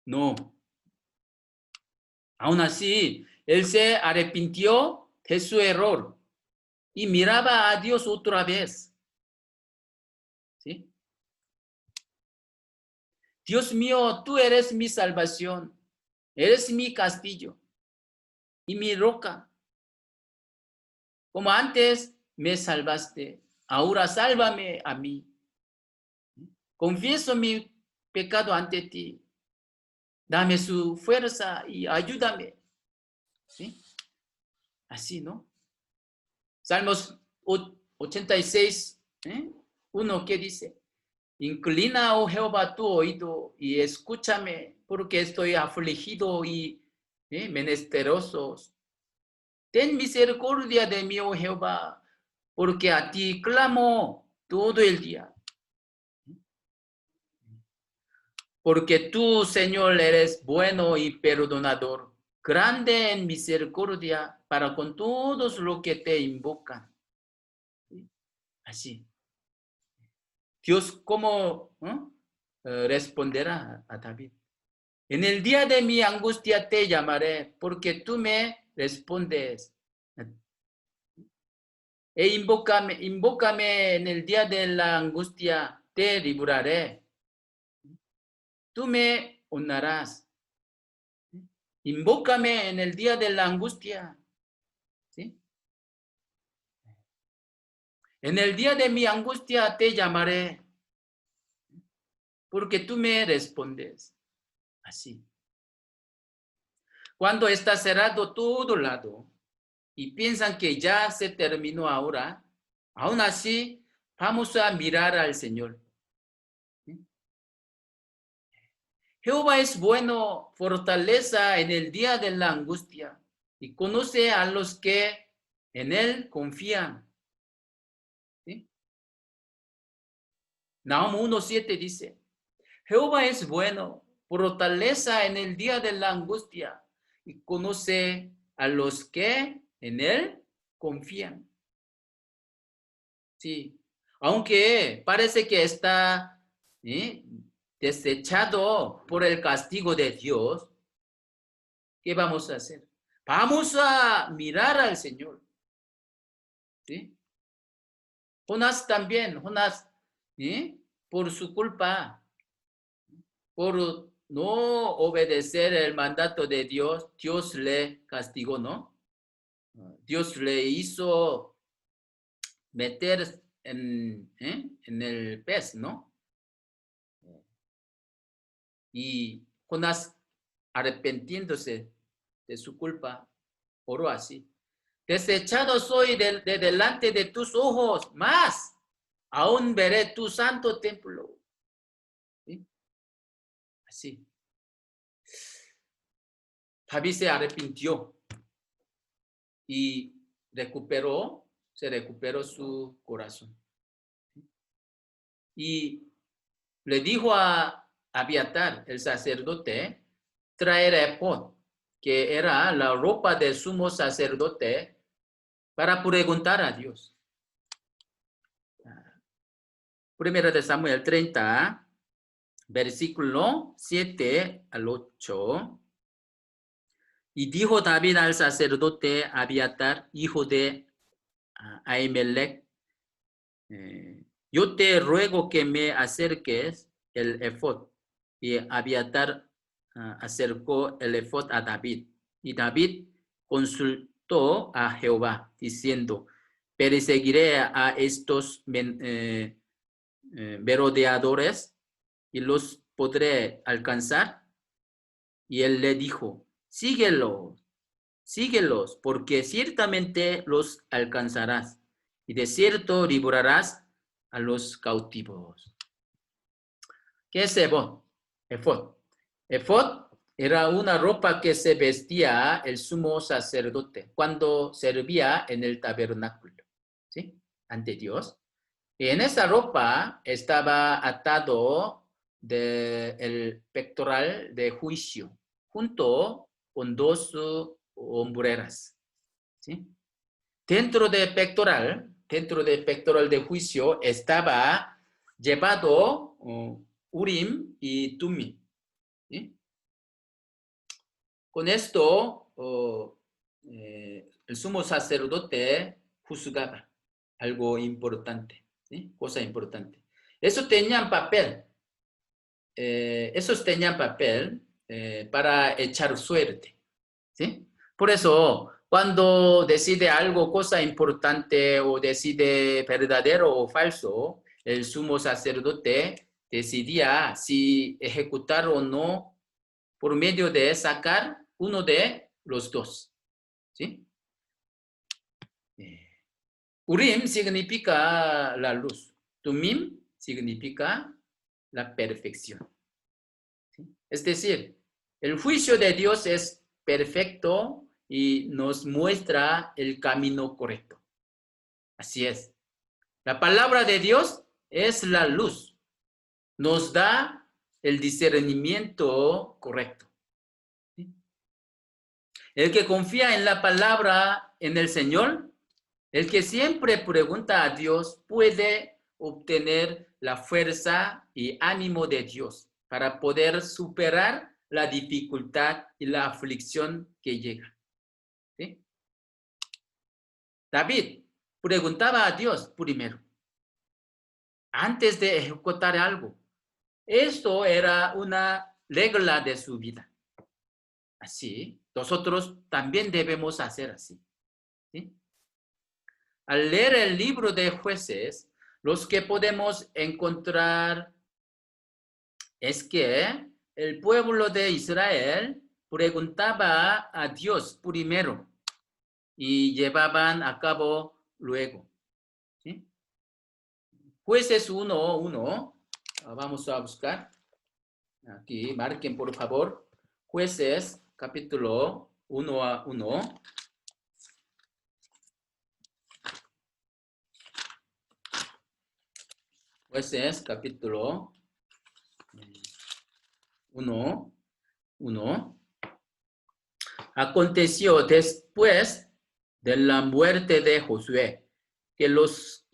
No. Aún así, él se arrepintió de su error y miraba a Dios otra vez. ¿Sí? Dios mío, tú eres mi salvación, eres mi castillo y mi roca. Como antes me salvaste, ahora sálvame a mí. Confieso mi pecado ante ti. Dame su fuerza y ayúdame. ¿Sí? Así, ¿no? Salmos 86, 1, ¿qué dice? Inclina, oh Jehová, tu oído y escúchame, porque estoy afligido y menesteroso. Ten misericordia de mí, oh Jehová, porque a ti clamo todo el día. Porque tú, Señor, eres bueno y perdonador, grande en misericordia para con todos los que te invocan. Así. Dios, ¿cómo responderá a David? En el día de mi angustia te llamaré, porque tú me respondes. E invócame en el día de la angustia, te libraré. Tú me honrarás. Invócame en el día de la angustia. ¿Sí? En el día de mi angustia te llamaré, porque tú me respondes. Así. Cuando está cerrado todo lado y piensan que ya se terminó ahora, aún así vamos a mirar al Señor. Jehová es bueno, fortaleza en el día de la angustia y conoce a los que en él confían. ¿Sí? Nahum 1:7 dice, Jehová es bueno, fortaleza en el día de la angustia y conoce a los que en él confían. Sí, aunque parece que está desechado por el castigo de Dios, ¿qué vamos a hacer? Vamos a mirar al Señor. ¿Sí? Jonás también, por su culpa, por no obedecer el mandato de Dios, Dios le castigó, ¿no? Dios le hizo meter en el pez, ¿no? Y Jonás, arrepintiéndose de su culpa, oró así. Desechado soy de delante de tus ojos, más aún veré tu santo templo. ¿Sí? Así. David se arrepintió y se recuperó su corazón. Y le dijo a Abiatar, el sacerdote, traer efod que era la ropa del sumo sacerdote, para preguntar a Dios. Primera de Samuel 30, versículo 7 al 8. Y dijo David al sacerdote Abiatar, hijo de Ahimelech, yo te ruego que me acerques el efod. Y Abiatar acercó el efod a David. Y David consultó a Jehová, diciendo, perseguiré a estos merodeadores y los podré alcanzar. Y él le dijo, síguelos, porque ciertamente los alcanzarás, y de cierto librarás a los cautivos. ¿Qué es efod? Efod era una ropa que se vestía el sumo sacerdote cuando servía en el tabernáculo, ¿sí? Ante Dios. Y en esa ropa estaba atado el pectoral de juicio, junto con dos hombreras, ¿sí? Dentro del pectoral de juicio estaba llevado Urim y Tumim, ¿sí? Con esto el sumo sacerdote juzgaba algo importante, ¿sí? Cosa importante. Esos tenían papel para echar suerte, ¿sí? Por eso, cuando decide algo, cosa importante, o decide verdadero o falso, el sumo sacerdote decidía si ejecutar o no por medio de sacar uno de los dos, ¿sí? Urim significa la luz. Tumim significa la perfección, ¿sí? Es decir, el juicio de Dios es perfecto y nos muestra el camino correcto. Así es. La palabra de Dios es la luz. Nos da el discernimiento correcto, ¿sí? El que confía en la palabra, en el Señor, el que siempre pregunta a Dios, puede obtener la fuerza y ánimo de Dios para poder superar la dificultad y la aflicción que llega, ¿sí? David preguntaba a Dios primero, antes de ejecutar algo. Esto era una regla de su vida. Así, nosotros también debemos hacer así, ¿sí? Al leer el libro de Jueces, los que podemos encontrar es que el pueblo de Israel preguntaba a Dios primero y llevaban a cabo luego, ¿sí? Jueces 1:1, vamos a buscar. Aquí, marquen por favor. Jueces, capítulo 1:1. Jueces, capítulo 1:1. Aconteció después de la muerte de Josué que los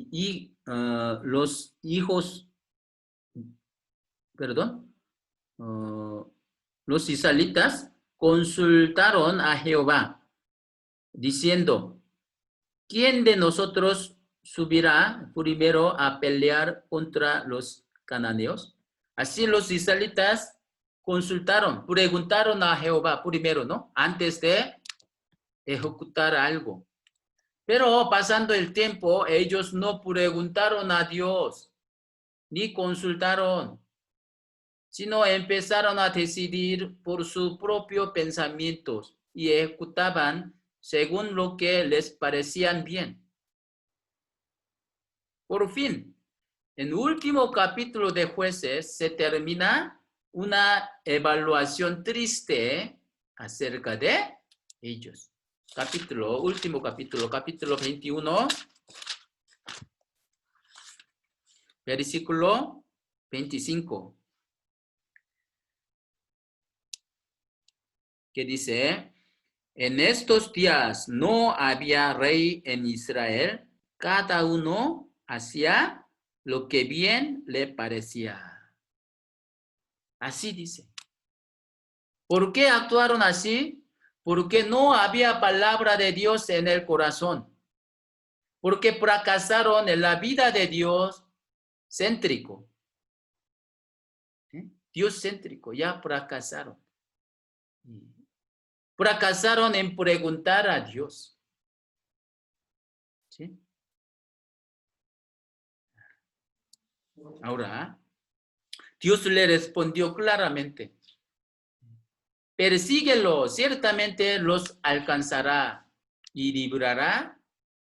israelitas consultaron a Jehová, diciendo, ¿quién de nosotros subirá primero a pelear contra los cananeos? Así los israelitas preguntaron a Jehová primero, ¿no? Antes de ejecutar algo. Pero pasando el tiempo, ellos no preguntaron a Dios, ni consultaron, sino empezaron a decidir por sus propios pensamientos y ejecutaban según lo que les parecían bien. Por fin, en el último capítulo de Jueces se termina una evaluación triste acerca de ellos. Último capítulo 21, versículo 25. Que dice, En estos días no había rey en Israel, cada uno hacía lo que bien le parecía. Así dice. ¿Por qué actuaron así? Porque no había palabra de Dios en el corazón. Porque fracasaron en la vida de Dios céntrico. Dios céntrico, ya fracasaron. Fracasaron en preguntar a Dios. ¿Sí? Ahora, Dios le respondió claramente. Persíguelo, ciertamente los alcanzará y librará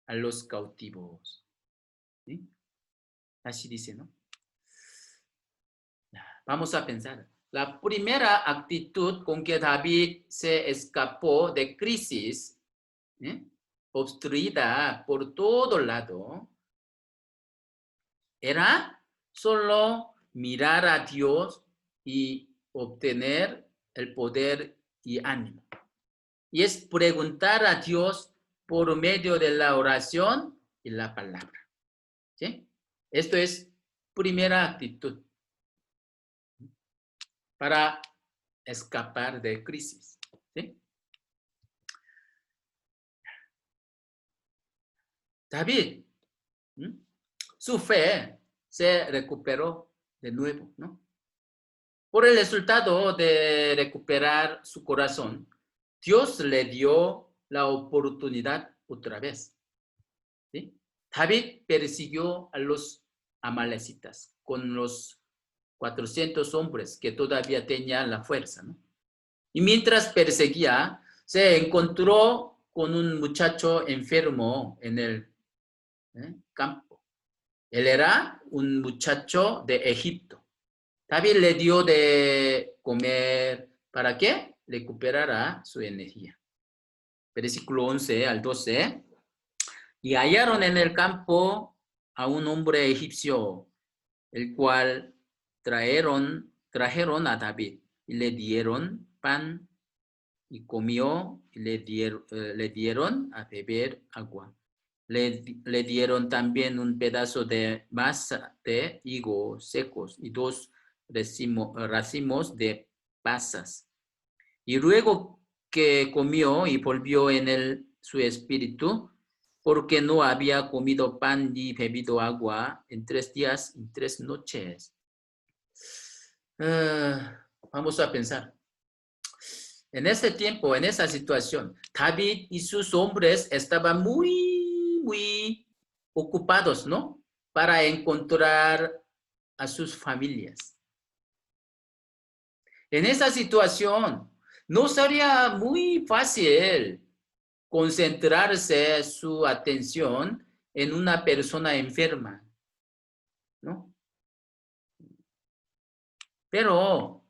a los cautivos. ¿Sí? Así dice, ¿no? Vamos a pensar. La primera actitud con que David se escapó de crisis, obstruida por todo lado, era solo mirar a Dios y obtener el poder y ánimo. Y es preguntar a Dios por medio de la oración y la palabra. ¿Sí? Esto es primera actitud para escapar de crisis. ¿Sí? David, su fe se recuperó de nuevo, ¿no? Por el resultado de recuperar su corazón, Dios le dio la oportunidad otra vez. ¿Sí? David persiguió a los amalecitas con los 400 hombres que todavía tenían la fuerza, ¿no? Y mientras perseguía, se encontró con un muchacho enfermo en el campo. Él era un muchacho de Egipto. David le dio de comer, ¿para qué? Recuperará su energía. Versículo 11 al 12. Y hallaron en el campo a un hombre egipcio, el cual trajeron a David y le dieron pan y comió y le dieron a beber agua. Le dieron también un pedazo de masa de higos secos y 2 racimos de pasas. Y luego que comió y volvió en su espíritu, porque no había comido pan ni bebido agua en 3 días y 3 noches. Vamos a pensar. En ese tiempo, en esa situación, David y sus hombres estaban muy ocupados, ¿no? Para encontrar a sus familias. En esa situación, no sería muy fácil concentrarse su atención en una persona enferma, ¿no? Pero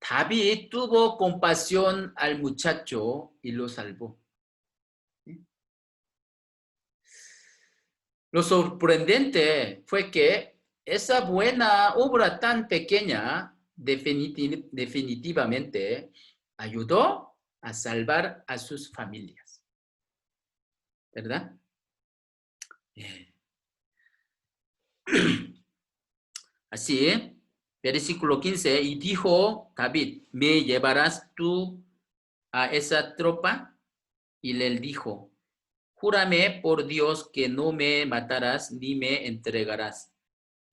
David tuvo compasión al muchacho y lo salvó. Lo sorprendente fue que esa buena obra tan pequeña definitivamente ayudó a salvar a sus familias. ¿Verdad? Así, versículo 15, y dijo David, ¿me llevarás tú a esa tropa? Y él dijo, júrame por Dios que no me matarás ni me entregarás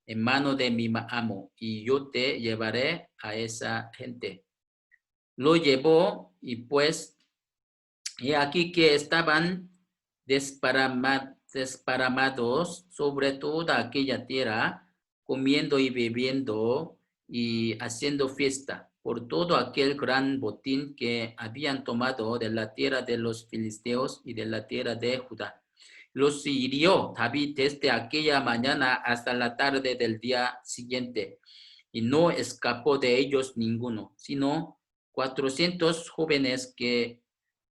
en mano de mi amo, y yo te llevaré a esa gente. Lo llevó, y pues, he aquí que estaban desparamados sobre toda aquella tierra, comiendo y bebiendo y haciendo fiesta por todo aquel gran botín que habían tomado de la tierra de los filisteos y de la tierra de Judá. Los hirió David desde aquella mañana hasta la tarde del día siguiente, y no escapó de ellos ninguno, sino 400 jóvenes que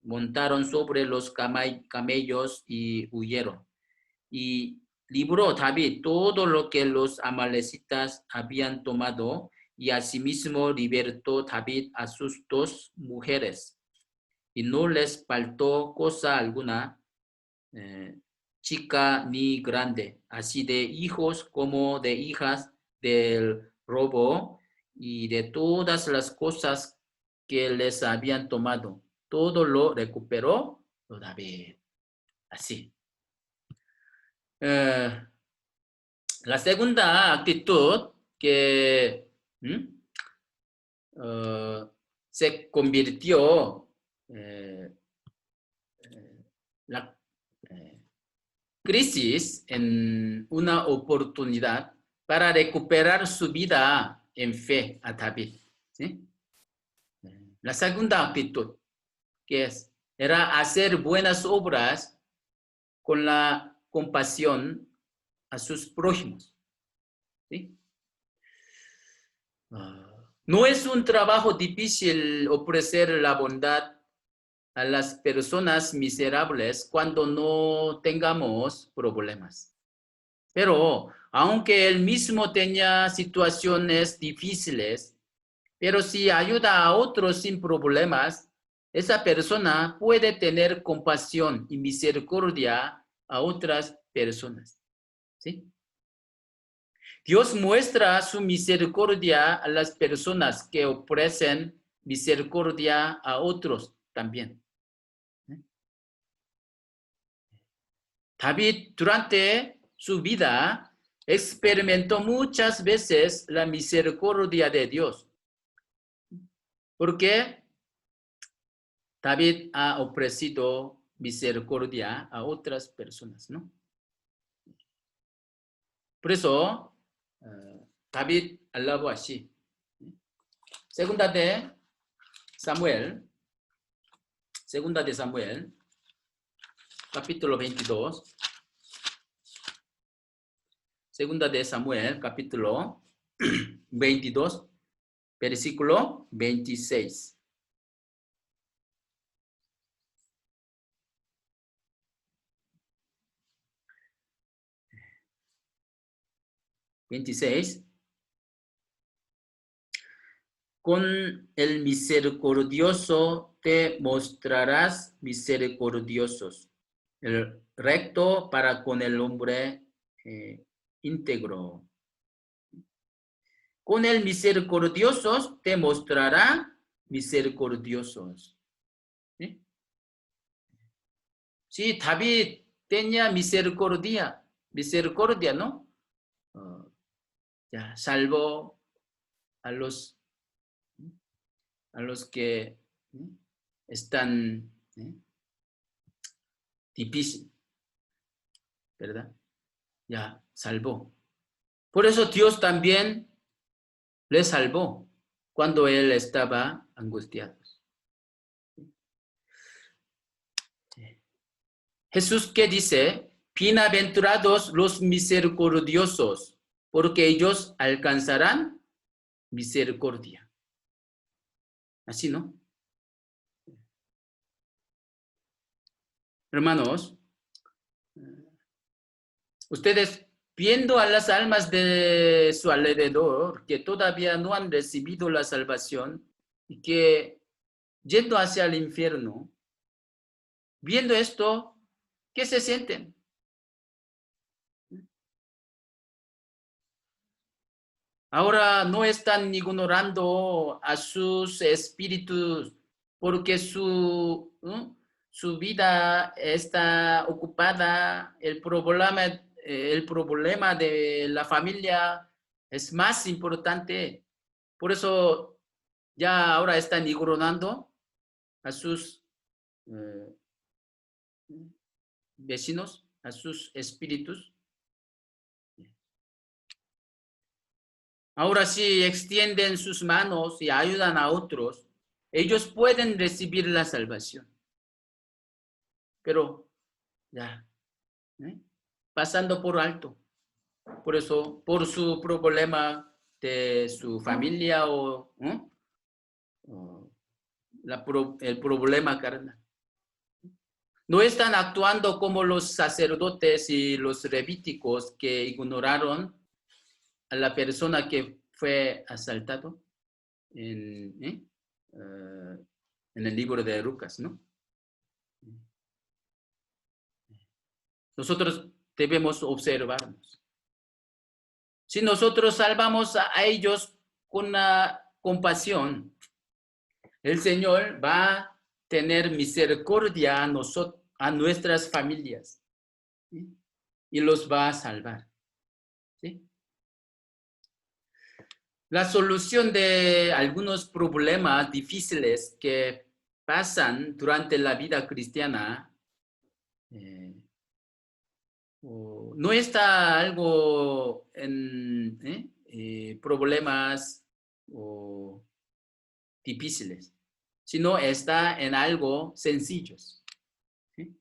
montaron sobre los camellos y huyeron. Y libró David todo lo que los amalecitas habían tomado, y asimismo libertó David a sus 2 mujeres. y no les faltó cosa alguna, chica ni grande, así de hijos como de hijas del robo y de todas las cosas que les habían tomado. Todo lo recuperó David. Así. La segunda actitud que se convirtió la crisis en una oportunidad para recuperar su vida en fe a David. ¿Sí? La segunda actitud, que era hacer buenas obras con la compasión a sus prójimos. ¿Sí? No es un trabajo difícil ofrecer la bondad a las personas miserables cuando no tengamos problemas. Pero aunque él mismo tenía situaciones difíciles, pero si ayuda a otros sin problemas, esa persona puede tener compasión y misericordia a otras personas. ¿Sí? Dios muestra su misericordia a las personas que ofrecen misericordia a otros también. David durante su vida experimentó muchas veces la misericordia de Dios, porque David ha ofrecido misericordia a otras personas, ¿no? Por eso David alabó así. Segunda de Samuel, capítulo 22. Segunda de Samuel, capítulo 22, versículo 26. Con el misericordioso te mostrarás misericordiosos, el recto para con el hombre íntegro. Con el misericordioso te mostrará misericordiosos. ¿Sí? Sí, David tenía misericordia, ¿no? Ya salvó a los que están difícil, ¿verdad? Ya salvó. Por eso Dios también le salvó cuando él estaba angustiado. Jesús, ¿qué dice? Bienaventurados los misericordiosos, porque ellos alcanzarán misericordia. Así, ¿no? Hermanos, ustedes viendo a las almas de su alrededor que todavía no han recibido la salvación y que yendo hacia el infierno, viendo esto, ¿qué se sienten? Ahora no están ignorando a sus espíritus porque su vida está ocupada, el problema de la familia es más importante. Por eso ya ahora están ignorando a sus vecinos, a sus espíritus. Ahora sí extienden sus manos y ayudan a otros, ellos pueden recibir la salvación. Pero ya, pasando por alto. Por eso, por su problema de su familia o el problema carnal. No están actuando como los sacerdotes y los levíticos que ignoraron a la persona que fue asaltado en el libro de Lucas, ¿no? Nosotros debemos observarnos. Si nosotros salvamos a ellos con la compasión, el Señor va a tener misericordia a nosotros, a nuestras familias, ¿sí? Y los va a salvar, ¿sí? La solución de algunos problemas difíciles que pasan durante la vida cristiana no está algo en problemas difíciles, sino está en algo sencillos, ¿sí?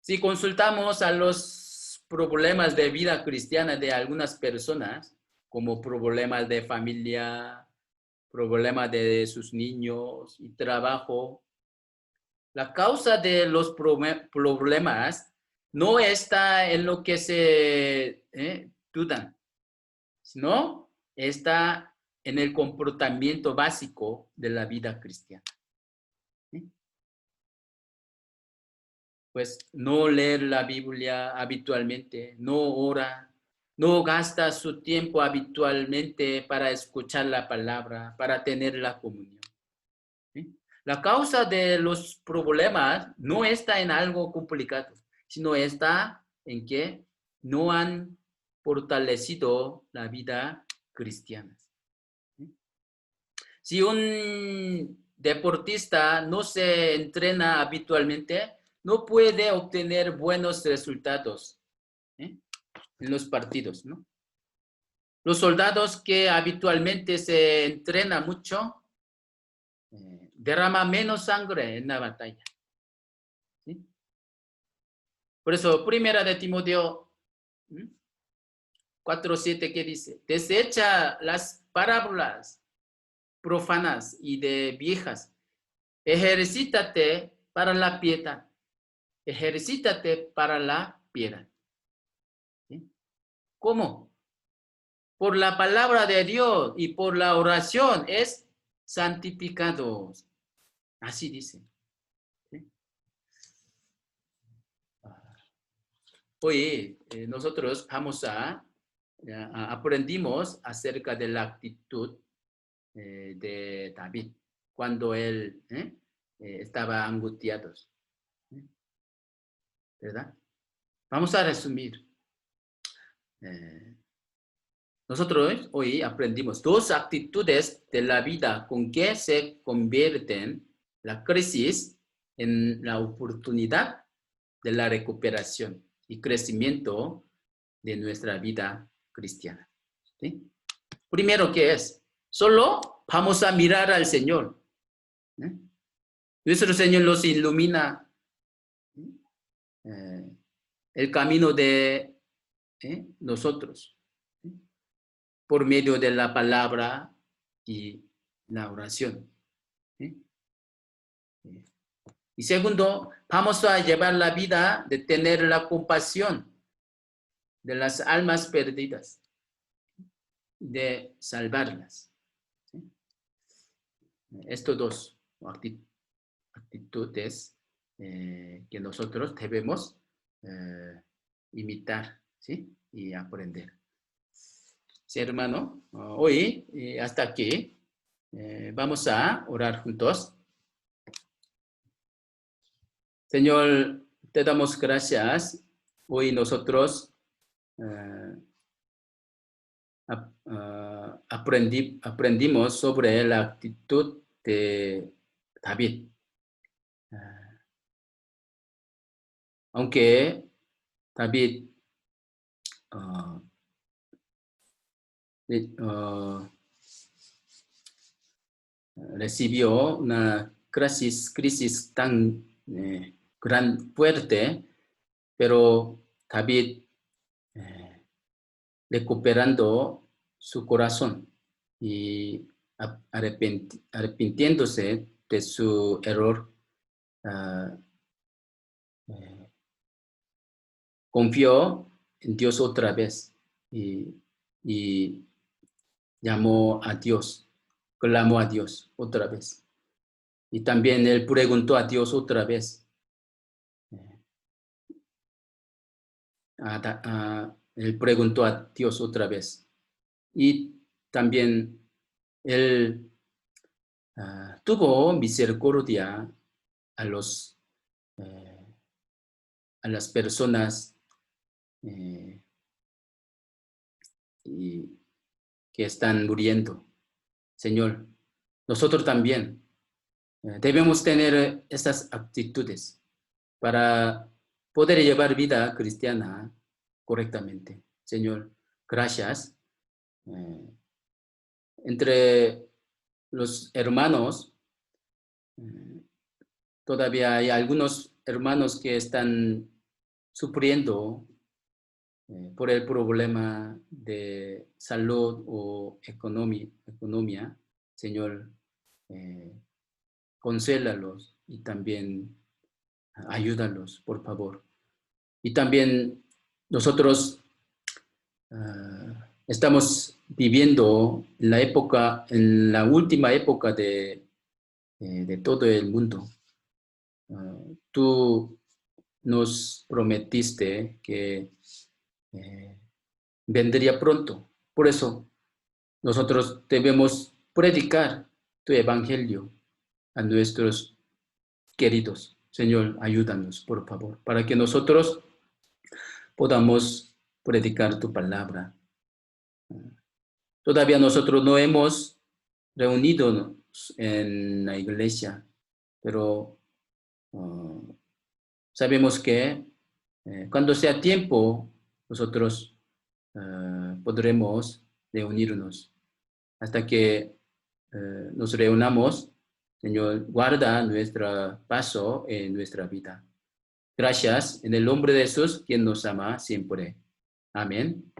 Si consultamos a los problemas de vida cristiana de algunas personas, como problemas de familia, problemas de sus niños y trabajo, la causa de los problemas no está en lo que se dudan, sino está en el comportamiento básico de la vida cristiana. ¿Sí? Pues no leer la Biblia habitualmente, no ora, no gasta su tiempo habitualmente para escuchar la palabra, para tener la comunión. ¿Sí? La causa de los problemas no está en algo complicado, sino está en que no han fortalecido la vida cristiana. ¿Sí? Si un deportista no se entrena habitualmente, no puede obtener buenos resultados en los partidos, ¿no? Los soldados que habitualmente se entrenan mucho derraman menos sangre en la batalla, ¿sí? Por eso, primera de Timoteo 4:7, ¿qué dice? Desecha las parábolas profanas y de viejas. Ejercítate para la piedad. Ejercítate para la piedad. ¿Sí? ¿Cómo? Por la palabra de Dios y por la oración es santificados. Así dice. ¿Sí? Hoy nosotros vamos aprendimos acerca de la actitud de David cuando él estaba angustiado, ¿verdad? Vamos a resumir. Nosotros hoy aprendimos dos actitudes de la vida con que se convierten la crisis en la oportunidad de la recuperación y crecimiento de nuestra vida cristiana. ¿Sí? Primero, ¿qué es? Solo vamos a mirar al Señor. Nuestro Señor nos ilumina el camino de nosotros por medio de la palabra y la oración. Y segundo, vamos a llevar la vida de tener la compasión de las almas perdidas, de salvarlas. Estos dos actitudes que nosotros debemos imitar, ¿sí? Y aprender. Sí, hermano, hoy hasta aquí vamos a orar juntos. Señor, te damos gracias. Hoy nosotros aprendimos sobre la actitud de David. Aunque David recibió una crisis tan fuerte, pero David recuperando su corazón y arrepintiéndose de su error, confió en Dios otra vez y llamó a Dios, clamó a Dios otra vez. Y también él preguntó a Dios otra vez. Él preguntó a Dios otra vez. Y también él tuvo misericordia a a las personas que están muriendo. Señor, nosotros también debemos tener estas actitudes para poder llevar vida cristiana correctamente. Señor, gracias. Entre los hermanos, todavía hay algunos hermanos que están sufriendo por el problema de salud o economía. Señor, consuélalos y también ayúdalos, por favor. Y también nosotros estamos viviendo en la última época de todo el mundo. Tú nos prometiste que vendría pronto. Por eso nosotros debemos predicar tu evangelio a nuestros queridos. Señor, ayúdanos, por favor, para que nosotros podamos predicar tu palabra. Todavía nosotros no hemos reunido en la iglesia, pero sabemos que cuando sea tiempo, nosotros podremos reunirnos. Hasta que nos reunamos, Señor, guarda nuestro paso en nuestra vida. Gracias en el nombre de Jesús, quien nos ama siempre. Amén.